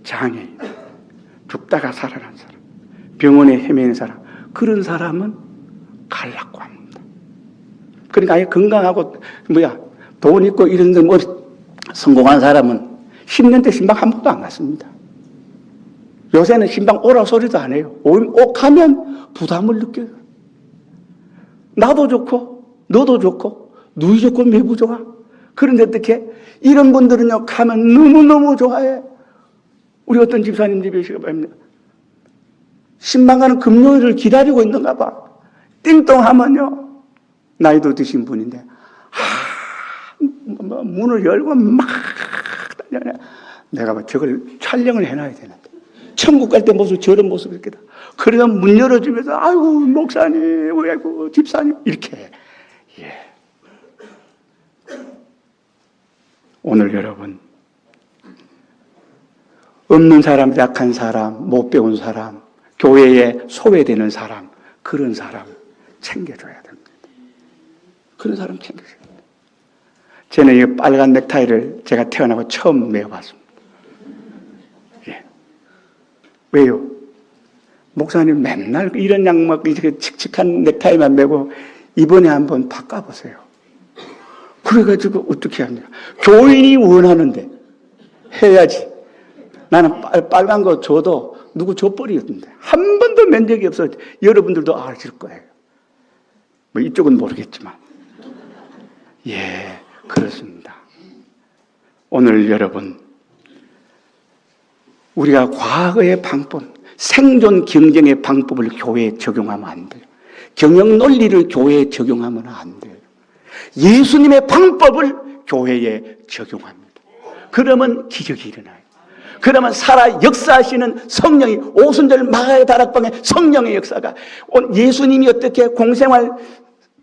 장애인, 죽다가 살아난 사람, 병원에 헤매는 사람, 그런 사람은 가려고 합니다. 그러니까 아예 건강하고 돈 있고 이런 데 성공한 사람은 10년째 신방 한 번도 안 갔습니다. 요새는 신방 오라 소리도 안 해요. 가면 부담을 느껴요. 나도 좋고 너도 좋고 누이 좋고 매부 좋아. 그런데 어떻게 이런 분들은요 가면 너무너무 좋아해. 우리 어떤 집사님 집에 가면 신방 가는 금요일을 기다리고 있는가 봐. 띵동 하면요 나이도 드신 분인데 문을 열고 막 달려내. 내가 저걸 촬영을 해놔야 되는데 천국 갈 때 모습 저런 모습 이렇게 다. 그래서 문 열어주면서 아이고 목사님, 아이고 집사님 이렇게. 예. 오늘 여러분 없는 사람, 약한 사람, 못 배운 사람, 교회에 소외되는 사람, 그런 사람 챙겨줘야 됩니다. 그런 사람 챙겨줘야 됩니다. 저는 이 빨간 넥타이를 제가 태어나고 처음 매어봤습니다. 예. 왜요? 목사님 맨날 이런 양막 이렇게 칙칙한 넥타이만 매고 이번에 한번 바꿔보세요. 그래가지고 어떻게 합니까? 교인이 원하는데 해야지. 나는 빨간 거 줘도 누구 줘버리었는데 한 번도 맨 적이 없어요. 여러분들도 아실 거예요. 뭐 이쪽은 모르겠지만. 예, 그렇습니다. 오늘 여러분 우리가 과거의 방법, 생존 경쟁의 방법을 교회에 적용하면 안 돼요. 경영 논리를 교회에 적용하면 안 돼요. 예수님의 방법을 교회에 적용합니다. 그러면 기적이 일어나요. 그러면 살아 역사하시는 성령이 오순절 마가의 다락방에 성령의 역사가 예수님이 어떻게 공생활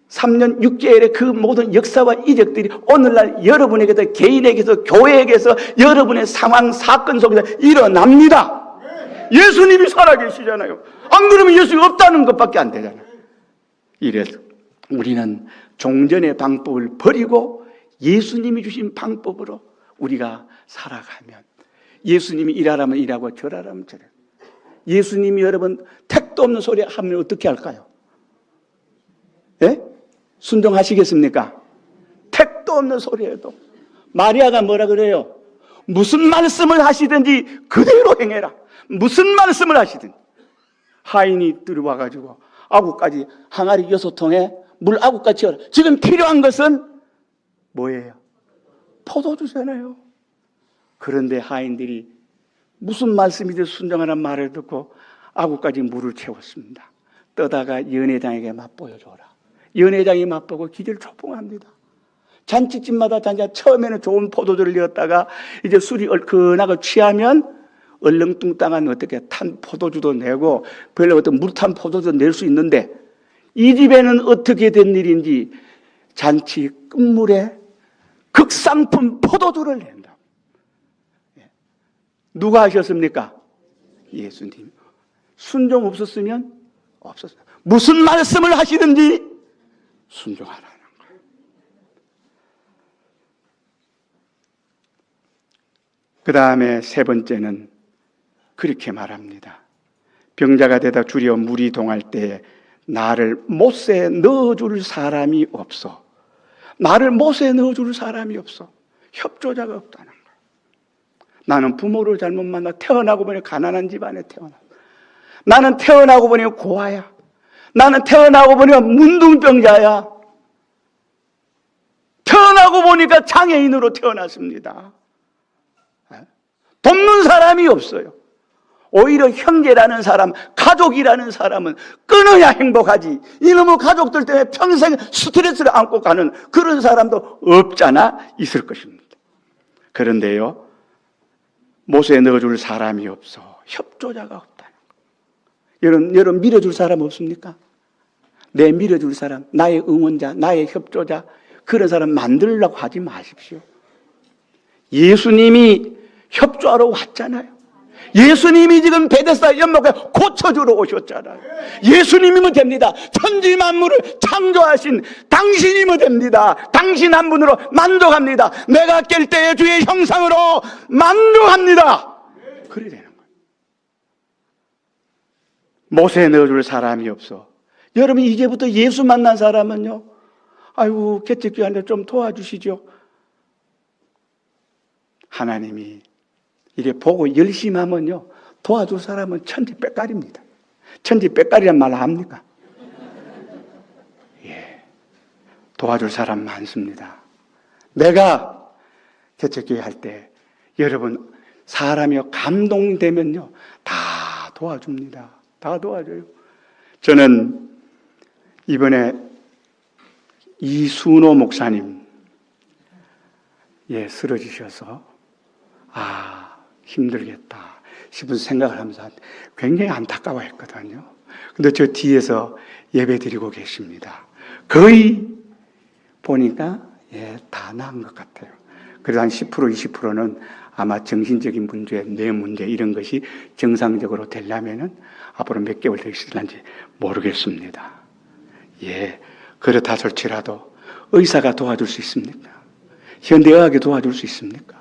3년 6개월의 그 모든 역사와 이적들이 오늘날 여러분에게서 개인에게서 교회에게서 여러분의 상황 사건 속에서 일어납니다. 예수님이 살아계시잖아요. 안 그러면 예수가 없다는 것밖에 안 되잖아요. 이래서 우리는 종전의 방법을 버리고 예수님이 주신 방법으로 우리가 살아가면 예수님이 일하라면 일하고 절하라면 절해. 예수님이 여러분 택도 없는 소리 하면 어떻게 할까요? 예? 순종하시겠습니까? 택도 없는 소리에도 마리아가 뭐라 그래요? 무슨 말씀을 하시든지 그대로 행해라. 무슨 말씀을 하시든지. 하인이 들어와가지고 아구까지 항아리 6통에 물 아구까지 채워라. 지금 필요한 것은 뭐예요? 포도주잖아요. 그런데 하인들이 무슨 말씀이든 순종하라는 말을 듣고 아구까지 물을 채웠습니다. 떠다가 연회장에게 맛보여줘라. 연회장이 맛보고 기절초풍합니다. 잔치집마다 처음에는 좋은 포도주를 넣었다가 이제 술이 얼큰하고 취하면 얼렁뚱땅한 어떻게 탄 포도주도 내고 별로 어떤 물탄 포도주도 낼 수 있는데 이 집에는 어떻게 된 일인지 잔치 끝물에 극상품 포도주를 낸다. 누가 하셨습니까? 예수님. 순종 없었으면 없었어요. 무슨 말씀을 하시든지 순종하라는 거예요. 그 다음에 세 번째는 그렇게 말합니다. 병자가 되다 주려 물이 동할 때에 나를 못에 넣어줄 사람이 없어. 나를 못에 넣어줄 사람이 없어. 협조자가 없다는 거예요. 나는 부모를 잘못 만나 태어나고 보니 가난한 집안에 태어나. 나는 태어나고 보니 고아야. 나는 태어나고 보니 문둥병자야. 태어나고 보니까 장애인으로 태어났습니다. 돕는 사람이 없어요. 오히려 형제라는 사람, 가족이라는 사람은 끊어야 행복하지. 이놈의 가족들 때문에 평생 스트레스를 안고 가는 그런 사람도 없잖아 있을 것입니다. 그런데요, 못에 넣어줄 사람이 없어. 협조자가 없다는 거. 여러분 밀어줄 사람 없습니까? 내 밀어줄 사람, 나의 응원자, 나의 협조자, 그런 사람 만들려고 하지 마십시오. 예수님이 협조하러 왔잖아요. 예수님이 지금 베데스다 연못에 고쳐주러 오셨잖아요. 예수님이면 됩니다. 천지 만물을 창조하신 당신이면 됩니다. 당신 한 분으로 만족합니다. 내가 깰 때의 주의 형상으로 만족합니다. 그래야 되는 거예요. 못에 넣어줄 사람이 없어. 여러분 이제부터 예수 만난 사람은요, 아이고 개척교회한테 좀 도와주시죠. 하나님이 이래 보고 열심히 하면요, 도와줄 사람은 천지백깔입니다. 천지백깔이란 말 압니까? 예, 도와줄 사람 많습니다. 내가 개척교회 할 때 여러분 사람이 감동되면요 다 도와줍니다. 다 도와줘요. 저는 이번에 이순호 목사님 쓰러지셔서 힘들겠다 싶은 생각을 하면서 굉장히 안타까워했거든요. 근데 저 뒤에서 예배 드리고 계십니다. 거의 보니까 다 나은 것 같아요. 그래서 한 10% 20%는 아마 정신적인 문제, 뇌 문제 이런 것이 정상적으로 되려면은 앞으로 몇 개월 더 있을런지 모르겠습니다. 그렇다 할지라도 의사가 도와줄 수 있습니까? 현대의학이 도와줄 수 있습니까?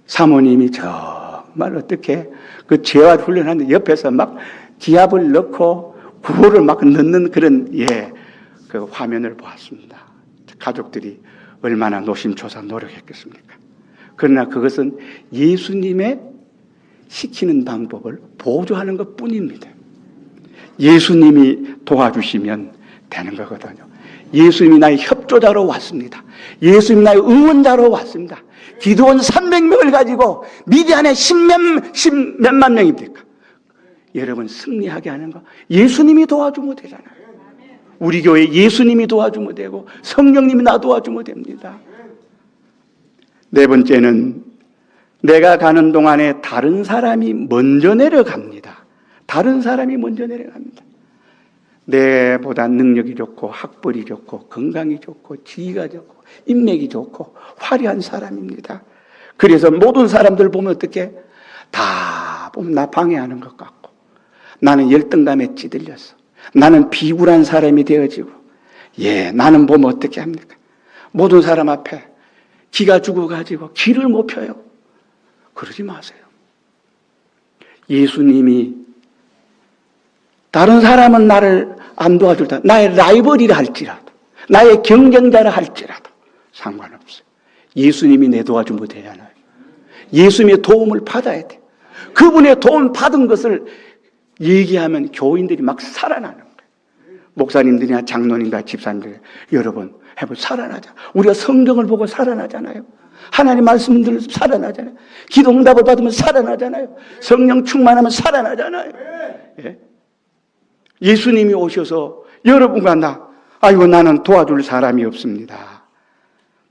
사모님이 정말 어떻게 그 재활 훈련하는데 옆에서 막 기압을 넣고 구호를 막 넣는 그런 그 화면을 보았습니다. 가족들이 얼마나 노심초사 노력했겠습니까? 그러나 그것은 예수님의 시키는 방법을 보조하는 것 뿐입니다. 예수님이 도와주시면 되는 거거든요. 예수님이 나의 협조자로 왔습니다. 예수님이 나의 응원자로 왔습니다. 기드온 300명을 가지고 미디안에 십몇만 명입니까? 여러분 승리하게 하는 거 예수님이 도와주면 되잖아요. 우리 교회 예수님이 도와주면 되고 성령님이 나 도와주면 됩니다. 네 번째는 내가 가는 동안에 다른 사람이 먼저 내려갑니다. 다른 사람이 먼저 내려갑니다. 내보다 능력이 좋고 학벌이 좋고 건강이 좋고 지위가 좋고 인맥이 좋고 화려한 사람입니다. 그래서 모든 사람들 보면 어떻게 다 보면 나 방해하는 것 같고 나는 열등감에 찌들렸어. 나는 비굴한 사람이 되어지고 나는 보면 어떻게 합니까? 모든 사람 앞에 기가 죽어가지고 길을 못 펴요. 그러지 마세요. 예수님이 다른 사람은 나를 안 도와줄다. 나의 라이벌이라 할지라도 나의 경쟁자라 할지라도 상관없어요. 예수님이 내 도와주면 되잖아요. 예수님의 도움을 받아야 돼요. 그분의 도움 받은 것을 얘기하면 교인들이 막 살아나는 거예요. 목사님들이나 장로님과 집사님들 여러분 해보 살아나자. 우리가 성경을 보고 살아나잖아요. 하나님 말씀을 들어서 살아나잖아요. 기도 응답을 받으면 살아나잖아요. 성령 충만하면 살아나잖아요. 예수님이 오셔서 여러분과 아이고 나는 도와줄 사람이 없습니다.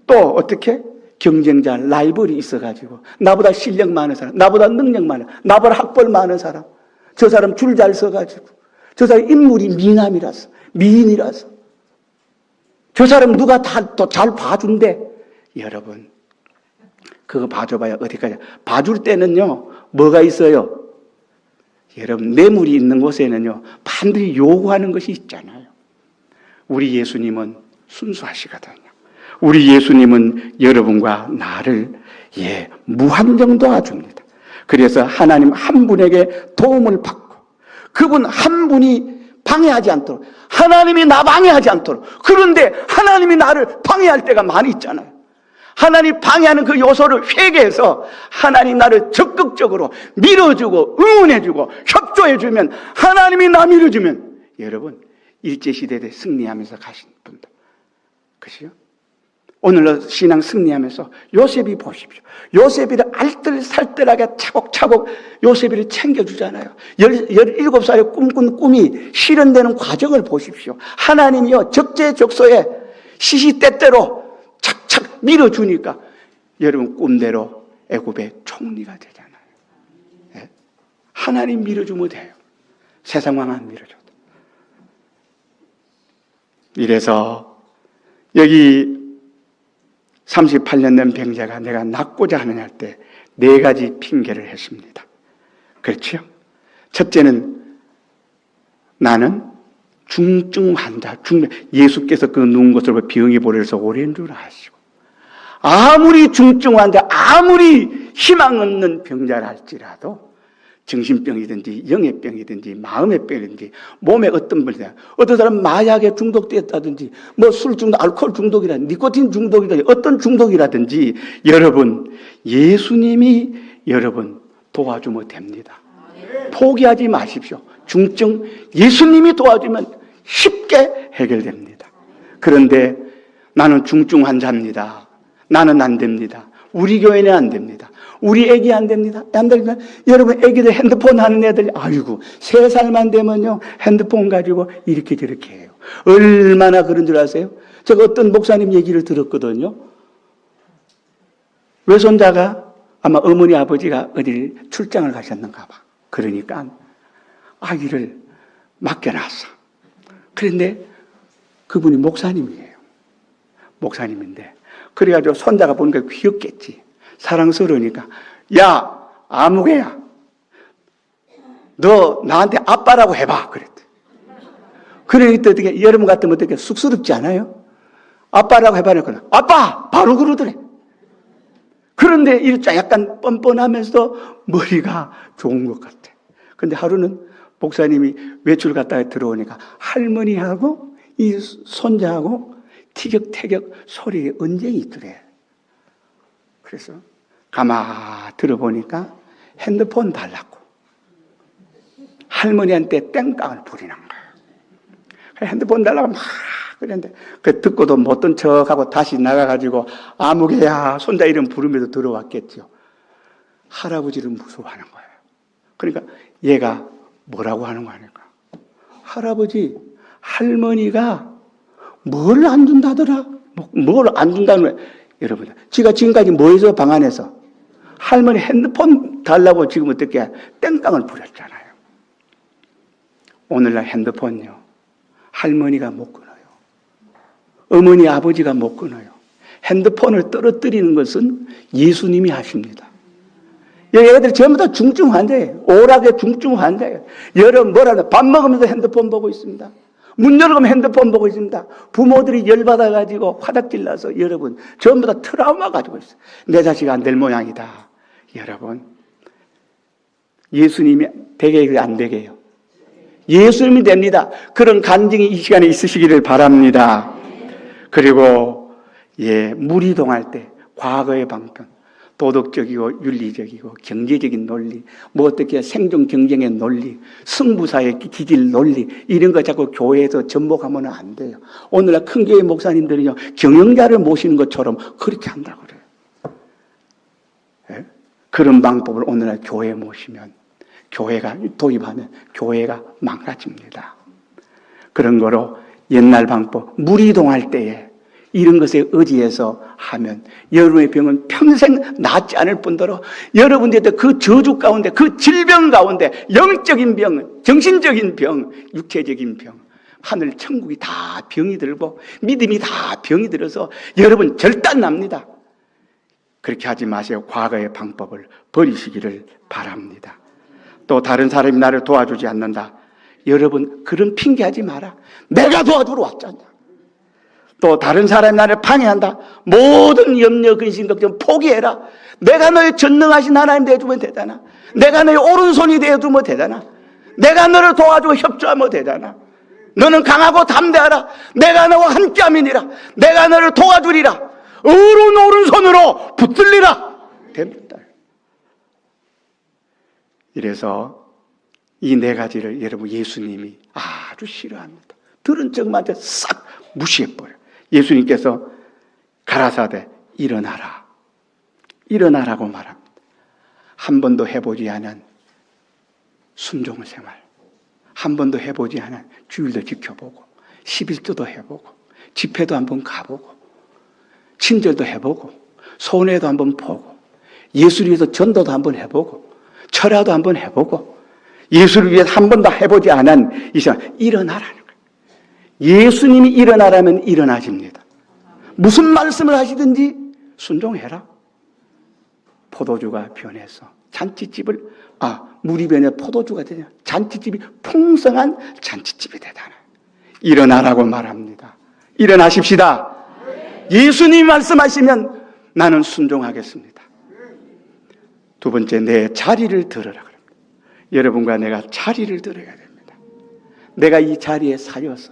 또 어떻게? 경쟁자 라이벌이 있어가지고 나보다 실력 많은 사람, 나보다 능력 많은 사람, 나보다 학벌 많은 사람, 저 사람 줄 잘 서가지고 저 사람 인물이 미남이라서 미인이라서 저 사람 누가 다 또 잘 봐준대. 여러분 그거 봐줘봐야 어디까지. 봐줄 때는요 뭐가 있어요? 여러분 뇌물이 있는 곳에는요 반드시 요구하는 것이 있잖아요. 우리 예수님은 순수하시거든요. 우리 예수님은 여러분과 나를 무한정 도와줍니다. 그래서 하나님 한 분에게 도움을 받고 그분 한 분이 방해하지 않도록 하나님이 나 방해하지 않도록. 그런데 하나님이 나를 방해할 때가 많이 있잖아요. 하나님 방해하는 그 요소를 회개해서 하나님 나를 적극적으로 밀어주고 응원해주고 협조해주면 하나님이 나 밀어주면 여러분 일제시대에 승리하면서 가신 분들 그죠? 오늘날 신앙 승리하면서 요셉이 보십시오. 요셉이를 알뜰살뜰하게 차곡차곡 요셉이를 챙겨주잖아요. 17살에 꿈꾼 꿈이 실현되는 과정을 보십시오. 하나님이요 적재적소에 시시때때로 착착 밀어주니까 여러분 꿈대로 애굽의 총리가 되잖아요. 하나님 밀어주면 돼요. 세상 왕 안 밀어줘도. 이래서 여기 38년 된 병자가 내가 낫고자 하느냐 할 때 4가지 핑계를 했습니다. 그렇죠? 첫째는 나는 중증 환자, 예수께서 그 누운 것을 보고 병이 보려서 오랜 줄 아시고, 아무리 중증 환자, 아무리 희망 없는 병자라 할지라도 정신병이든지 영의 병이든지 마음의 병이든지 몸에 어떤 병이든, 어떤 사람은 마약에 중독되었다든지 뭐 술 중독, 알코올 중독이라든지 니코틴 중독이라든지 어떤 중독이라든지 여러분 예수님이 여러분 도와주면 됩니다. 포기하지 마십시오. 중증 예수님이 도와주면 쉽게 해결됩니다. 그런데 나는 중증 환자입니다. 나는 안 됩니다. 우리 교회는 안 됩니다. 우리 애기 안 됩니다. 안 됩니다. 여러분 애기들 핸드폰 하는 애들 아이고 3살만 되면요 핸드폰 가지고 이렇게 저렇게 해요. 얼마나 그런 줄 아세요? 제가 어떤 목사님 얘기를 들었거든요. 외손자가 아마 어머니 아버지가 어딜 출장을 가셨는가 봐. 그러니까 아기를 맡겨놨어. 그런데 그분이 목사님이에요. 목사님인데 그래가지고 손자가 보니까 귀엽겠지. 사랑스러우니까 야 아무개야 너 나한테 아빠라고 해봐 그랬대. 그러니까 어떻게 여러분 같으면 어떻게 쑥스럽지 않아요? 아빠라고 해봐니까 아빠 바로 그러더래. 그런데 이렇게 약간 뻔뻔하면서도 머리가 좋은 것 같아. 근데 하루는 목사님이 외출 갔다가 들어오니까 할머니하고 이 손자하고 티격태격 소리에 언쟁이 있더래. 그래서 가만 들어보니까 핸드폰 달라고 할머니한테 땡깡을 부리는 거야. 핸드폰 달라고 막 그랬는데 그 듣고도 못된 척하고 다시 나가가지고 아무개야 손자 이름 부르면서 들어왔겠죠. 할아버지를 무서워하는 거예요. 그러니까 얘가 뭐라고 하는 거 아닐까? 할아버지, 할머니가 뭘 안 준다더라? 뭘 안 준다는 거야? 여러분, 지가 지금까지 뭐 해서 방 안에서 할머니 핸드폰 달라고 지금 어떻게 땡깡을 부렸잖아요. 오늘날 핸드폰요. 할머니가 못 끊어요. 어머니, 아버지가 못 끊어요. 핸드폰을 떨어뜨리는 것은 예수님이 하십니다. 얘네들 전부 다 중증 환자예요. 오락의 중증 환자예요. 여러분 뭐라도 밥 먹으면서 핸드폰 보고 있습니다. 문 열어가면 핸드폰 보고 있습니다. 부모들이 열받아가지고 화닥질 나서 여러분 전부 다 트라우마 가지고 있어요. 내 자식 안 될 모양이다. 여러분 예수님이 되게 안 되게요. 예수님이 됩니다. 그런 간증이 이 시간에 있으시기를 바랍니다. 그리고 무리동할 때 과거의 방편, 도덕적이고 윤리적이고 경제적인 논리, 뭐 어떻게 생존 경쟁의 논리, 승부사의 기질 논리 이런 거 자꾸 교회에서 접목하면 안 돼요. 오늘날 큰 교회 목사님들은요 경영자를 모시는 것처럼 그렇게 한다고 그래요. 예? 그런 방법을 오늘날 교회에 모시면 교회가 도입하면 교회가 망가집니다. 그런 거로 옛날 방법 무리동할 때에 이런 것에 의지해서 하면 여러분의 병은 평생 낫지 않을 뿐더러 여러분들도 그 저주 가운데 그 질병 가운데 영적인 병, 정신적인 병, 육체적인 병 하늘 천국이 다 병이 들고 믿음이 다 병이 들어서 여러분 절단납니다. 그렇게 하지 마세요. 과거의 방법을 버리시기를 바랍니다. 또 다른 사람이 나를 도와주지 않는다. 여러분 그런 핑계하지 마라. 내가 도와주러 왔잖아. 또 다른 사람이 나를 방해한다. 모든 염려, 근심, 걱정 포기해라. 내가 너의 전능하신 하나님 되어주면 되잖아. 내가 너의 오른손이 되어주면 되잖아. 내가 너를 도와주고 협조하면 되잖아. 너는 강하고 담대하라. 내가 너와 함께함이니라. 내가 너를 도와주리라. 오른손으로 붙들리라. 됩니다. 이래서 이 네 가지를 여러분 예수님이 아주 싫어합니다. 들은 척마저 싹 무시해버려요. 예수님께서 가라사대 일어나라. 일어나라고 말합니다. 한 번도 해보지 않은 순종 생활, 한 번도 해보지 않은 주일도 지켜보고 11조도 해보고 집회도 한번 가보고 친절도 해보고 손해도 한번 보고 예수를 위해서 전도도 한번 해보고 철야도 한번 해보고 예수를 위해서 한 번도 해보지 않은 이 사람 일어나라는 거예요. 예수님이 일어나라면 일어나십니다. 무슨 말씀을 하시든지 순종해라. 포도주가 변해서 잔치집을 물이 변해 포도주가 되냐. 잔치집이 풍성한 잔치집이 되잖아요. 일어나라고 말합니다. 일어나십시다. 예수님이 말씀하시면 나는 순종하겠습니다. 두 번째, 내 자리를 들으라 그럽니다. 여러분과 내가 자리를 들어야 됩니다. 내가 이 자리에 사여서,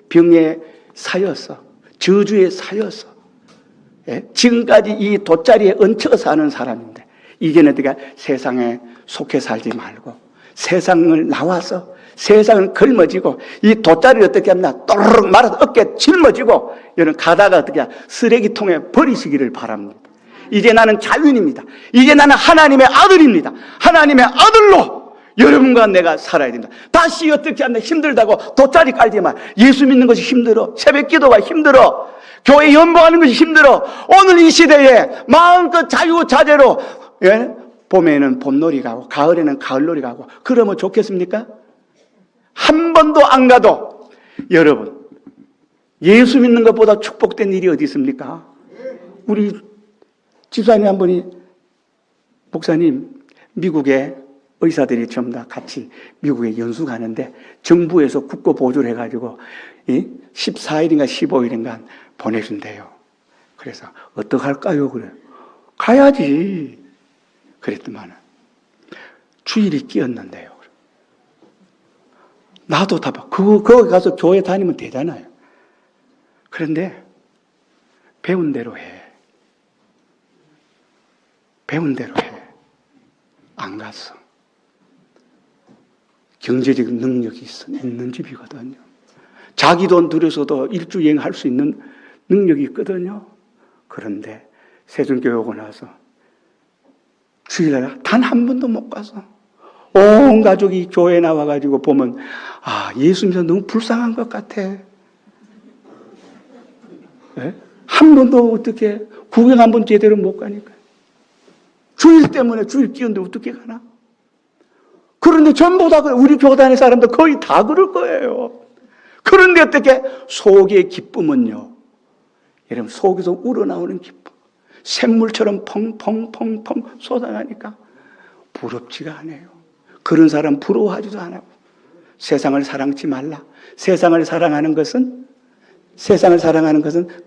병에 사여서, 저주에 사여서, 지금까지 이 돗자리에 얹혀 사는 사람인데, 이제는 내가 세상에 속해 살지 말고 세상을 나와서 세상을 걸머지고 이 돗자리를 어떻게 합니까? 또르륵 말아서 어깨에 짊어지고 여러분 가다가 어떻게 쓰레기통에 버리시기를 바랍니다. 이제 나는 자유인입니다. 이제 나는 하나님의 아들입니다. 하나님의 아들로 여러분과 내가 살아야 됩니다. 다시 어떻게 하면 힘들다고 돗자리 깔지 마. 예수 믿는 것이 힘들어. 새벽 기도가 힘들어. 교회 연보하는 것이 힘들어. 오늘 이 시대에 마음껏 자유자재로 봄에는 봄놀이 가고 가을에는 가을놀이 가고 그러면 좋겠습니까? 한 번도 안 가도 여러분 예수 믿는 것보다 축복된 일이 어디 있습니까? 우리 집사님 한 분이 목사님 미국에 의사들이 전부 다 같이 미국에 연수 가는데 정부에서 국고 보조를 해가지고 14일인가 15일인가 보내준대요. 그래서 어떡할까요? 그래 가야지. 그랬더만 주일이 끼었는데요. 나도 다 봐. 거기 가서 교회 다니면 되잖아요. 그런데 배운 대로 해. 배운 대로 해. 안 갔어. 경제적인 능력이 있는 집이거든요. 자기 돈 들여서도 일주 여행할 수 있는 능력이 있거든요. 그런데 세종교회 오고 나서 주일날 단 한 번도 못 가서 온 가족이 교회에 나와가지고 보면 예수 믿어 너무 불쌍한 것 같아. 네? 한 번도 어떻게 구경 한 번 제대로 못 가니까 주일 때문에 주일 끼었는데 어떻게 가나? 그런데 전부 다 우리 교단의 사람들 거의 다 그럴 거예요. 그런데 어떻게 속의 기쁨은요? 여러분 속에서 우러나오는 기쁨. 샘물처럼 펑펑펑펑 쏟아나니까 부럽지가 않아요. 그런 사람 부러워하지도 않아요. 세상을 사랑치 말라. 세상을 사랑하는 것은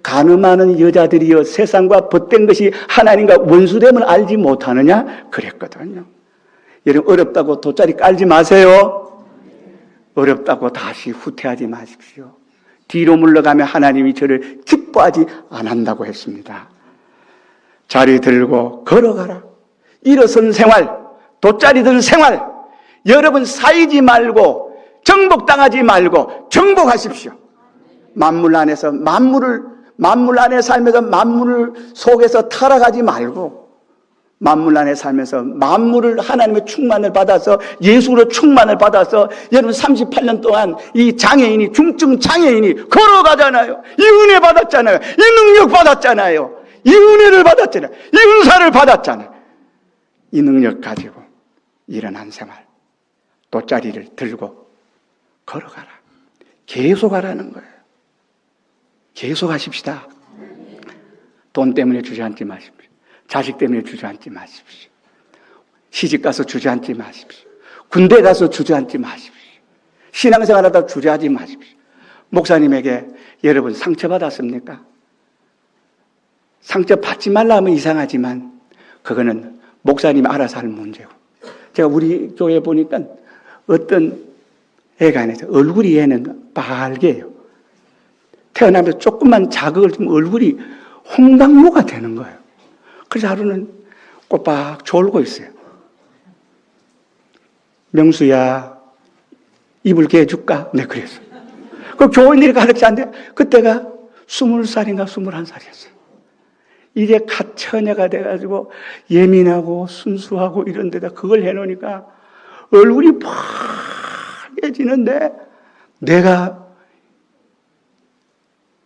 가늠하는 여자들이여 세상과 벗된 것이 하나님과 원수됨을 알지 못하느냐 그랬거든요. 여러분 어렵다고 돗자리 깔지 마세요. 어렵다고 다시 후퇴하지 마십시오. 뒤로 물러가면 하나님이 저를 기뻐하지 않는다고 했습니다. 자리 들고 걸어가라. 일어선 생활, 돗자리 든 생활. 여러분 사이지 말고 정복당하지 말고 정복하십시오. 만물 안에서 만물 안에 살면서 만물을 속에서 타락하지 말고 만물 안에 살면서 만물을 하나님의 충만을 받아서 예수로 충만을 받아서 여러분 38년 동안 이 장애인이 중증 장애인이 걸어가잖아요. 이 은혜 받았잖아요. 이 능력 받았잖아요. 이 은혜를 받았잖아요. 이 은사를 받았잖아요. 이 능력 가지고 일어난 생활, 돗자리를 들고 걸어가라. 계속 하라는 거예요. 계속 하십시다. 돈 때문에 주저앉지 마십시오. 자식 때문에 주저앉지 마십시오. 시집가서 주저앉지 마십시오. 군대 가서 주저앉지 마십시오. 신앙생활하다 주저하지 마십시오. 목사님에게 여러분 상처받았습니까? 상처 받지 말라 하면 이상하지만 그거는 목사님이 알아서 할 문제고 제가 우리 교회 보니까 어떤 애가 있어요. 얼굴이 얘는 빨개요. 태어나면서 조금만 자극을 주면 얼굴이 홍당무가 되는 거예요. 그래서 하루는 꼬박 졸고 있어요. 명수야 이불 개줄까? 네 그랬어요. 그 교인들이 가르치 않는데 그때가 20살인가 21살이었어요. 이제 갓 처녀가 돼가지고 예민하고 순수하고 이런 데다 그걸 해놓으니까 얼굴이 빨개지는데 내가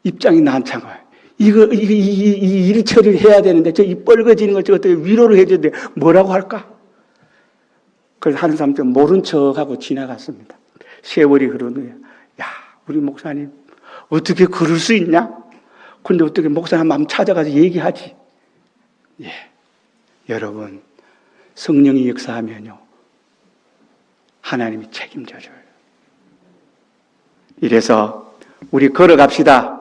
입장이 난처한 거예요. 이 일 처리를 해야 되는데 저 입 뻘거지는 걸 어떻게 위로를 해주는데 뭐라고 할까? 그래서 하는 사람들 모른 척하고 지나갔습니다. 세월이 흐르는 야 우리 목사님 어떻게 그럴 수 있냐? 근데 어떻게 목사님 마음 찾아가서 얘기하지? 예, 여러분 성령이 역사하면요 하나님이 책임져줘요. 이래서 우리 걸어갑시다.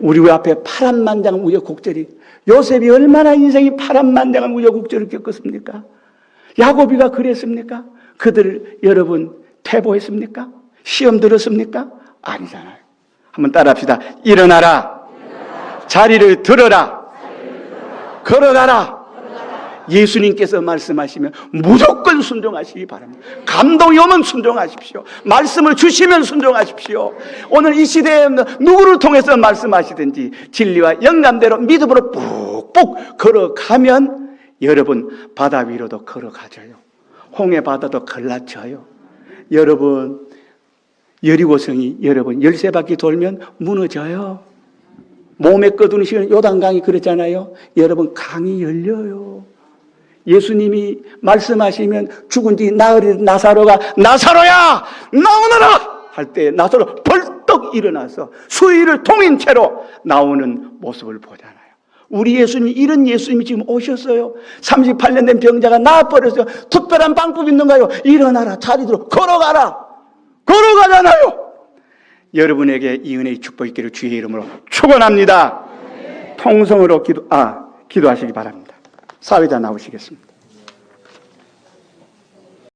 우리 앞에 파란만장한 우여곡절이, 요셉이 얼마나 인생이 파란만장한 우여곡절을 겪었습니까? 야곱이가 그랬습니까? 그들 여러분 퇴보했습니까? 시험 들었습니까? 아니잖아요. 한번 따라합시다. 일어나라. 자리를 들어라. 걸어가라. 예수님께서 말씀하시면 무조건 순종하시기 바랍니다. 감동이 오면 순종하십시오. 말씀을 주시면 순종하십시오. 오늘 이 시대에 누구를 통해서 말씀하시든지 진리와 영감대로 믿음으로 푹푹 걸어가면 여러분 바다 위로도 걸어가져요. 홍해 바다도 갈라져요. 여러분 여리고성이 여러분 13바퀴 돌면 무너져요. 몸에 꺼두는 시간, 요단강이 그랬잖아요. 여러분 강이 열려요. 예수님이 말씀하시면 죽은 뒤 나으리 나사로가 나사로야 나오너라 할 때 나사로 벌떡 일어나서 수의를 통인 채로 나오는 모습을 보잖아요. 우리 예수님이 이런 예수님이 지금 오셨어요. 38년 된 병자가 나아버렸어요. 특별한 방법이 있는가요? 일어나라, 자리로 걸어가라. 걸어가잖아요. 여러분에게 이 은혜의 축복이 있기를 주의 이름으로 축원합니다. 통성으로 기도하시기 바랍니다. 사회자 나오시겠습니다.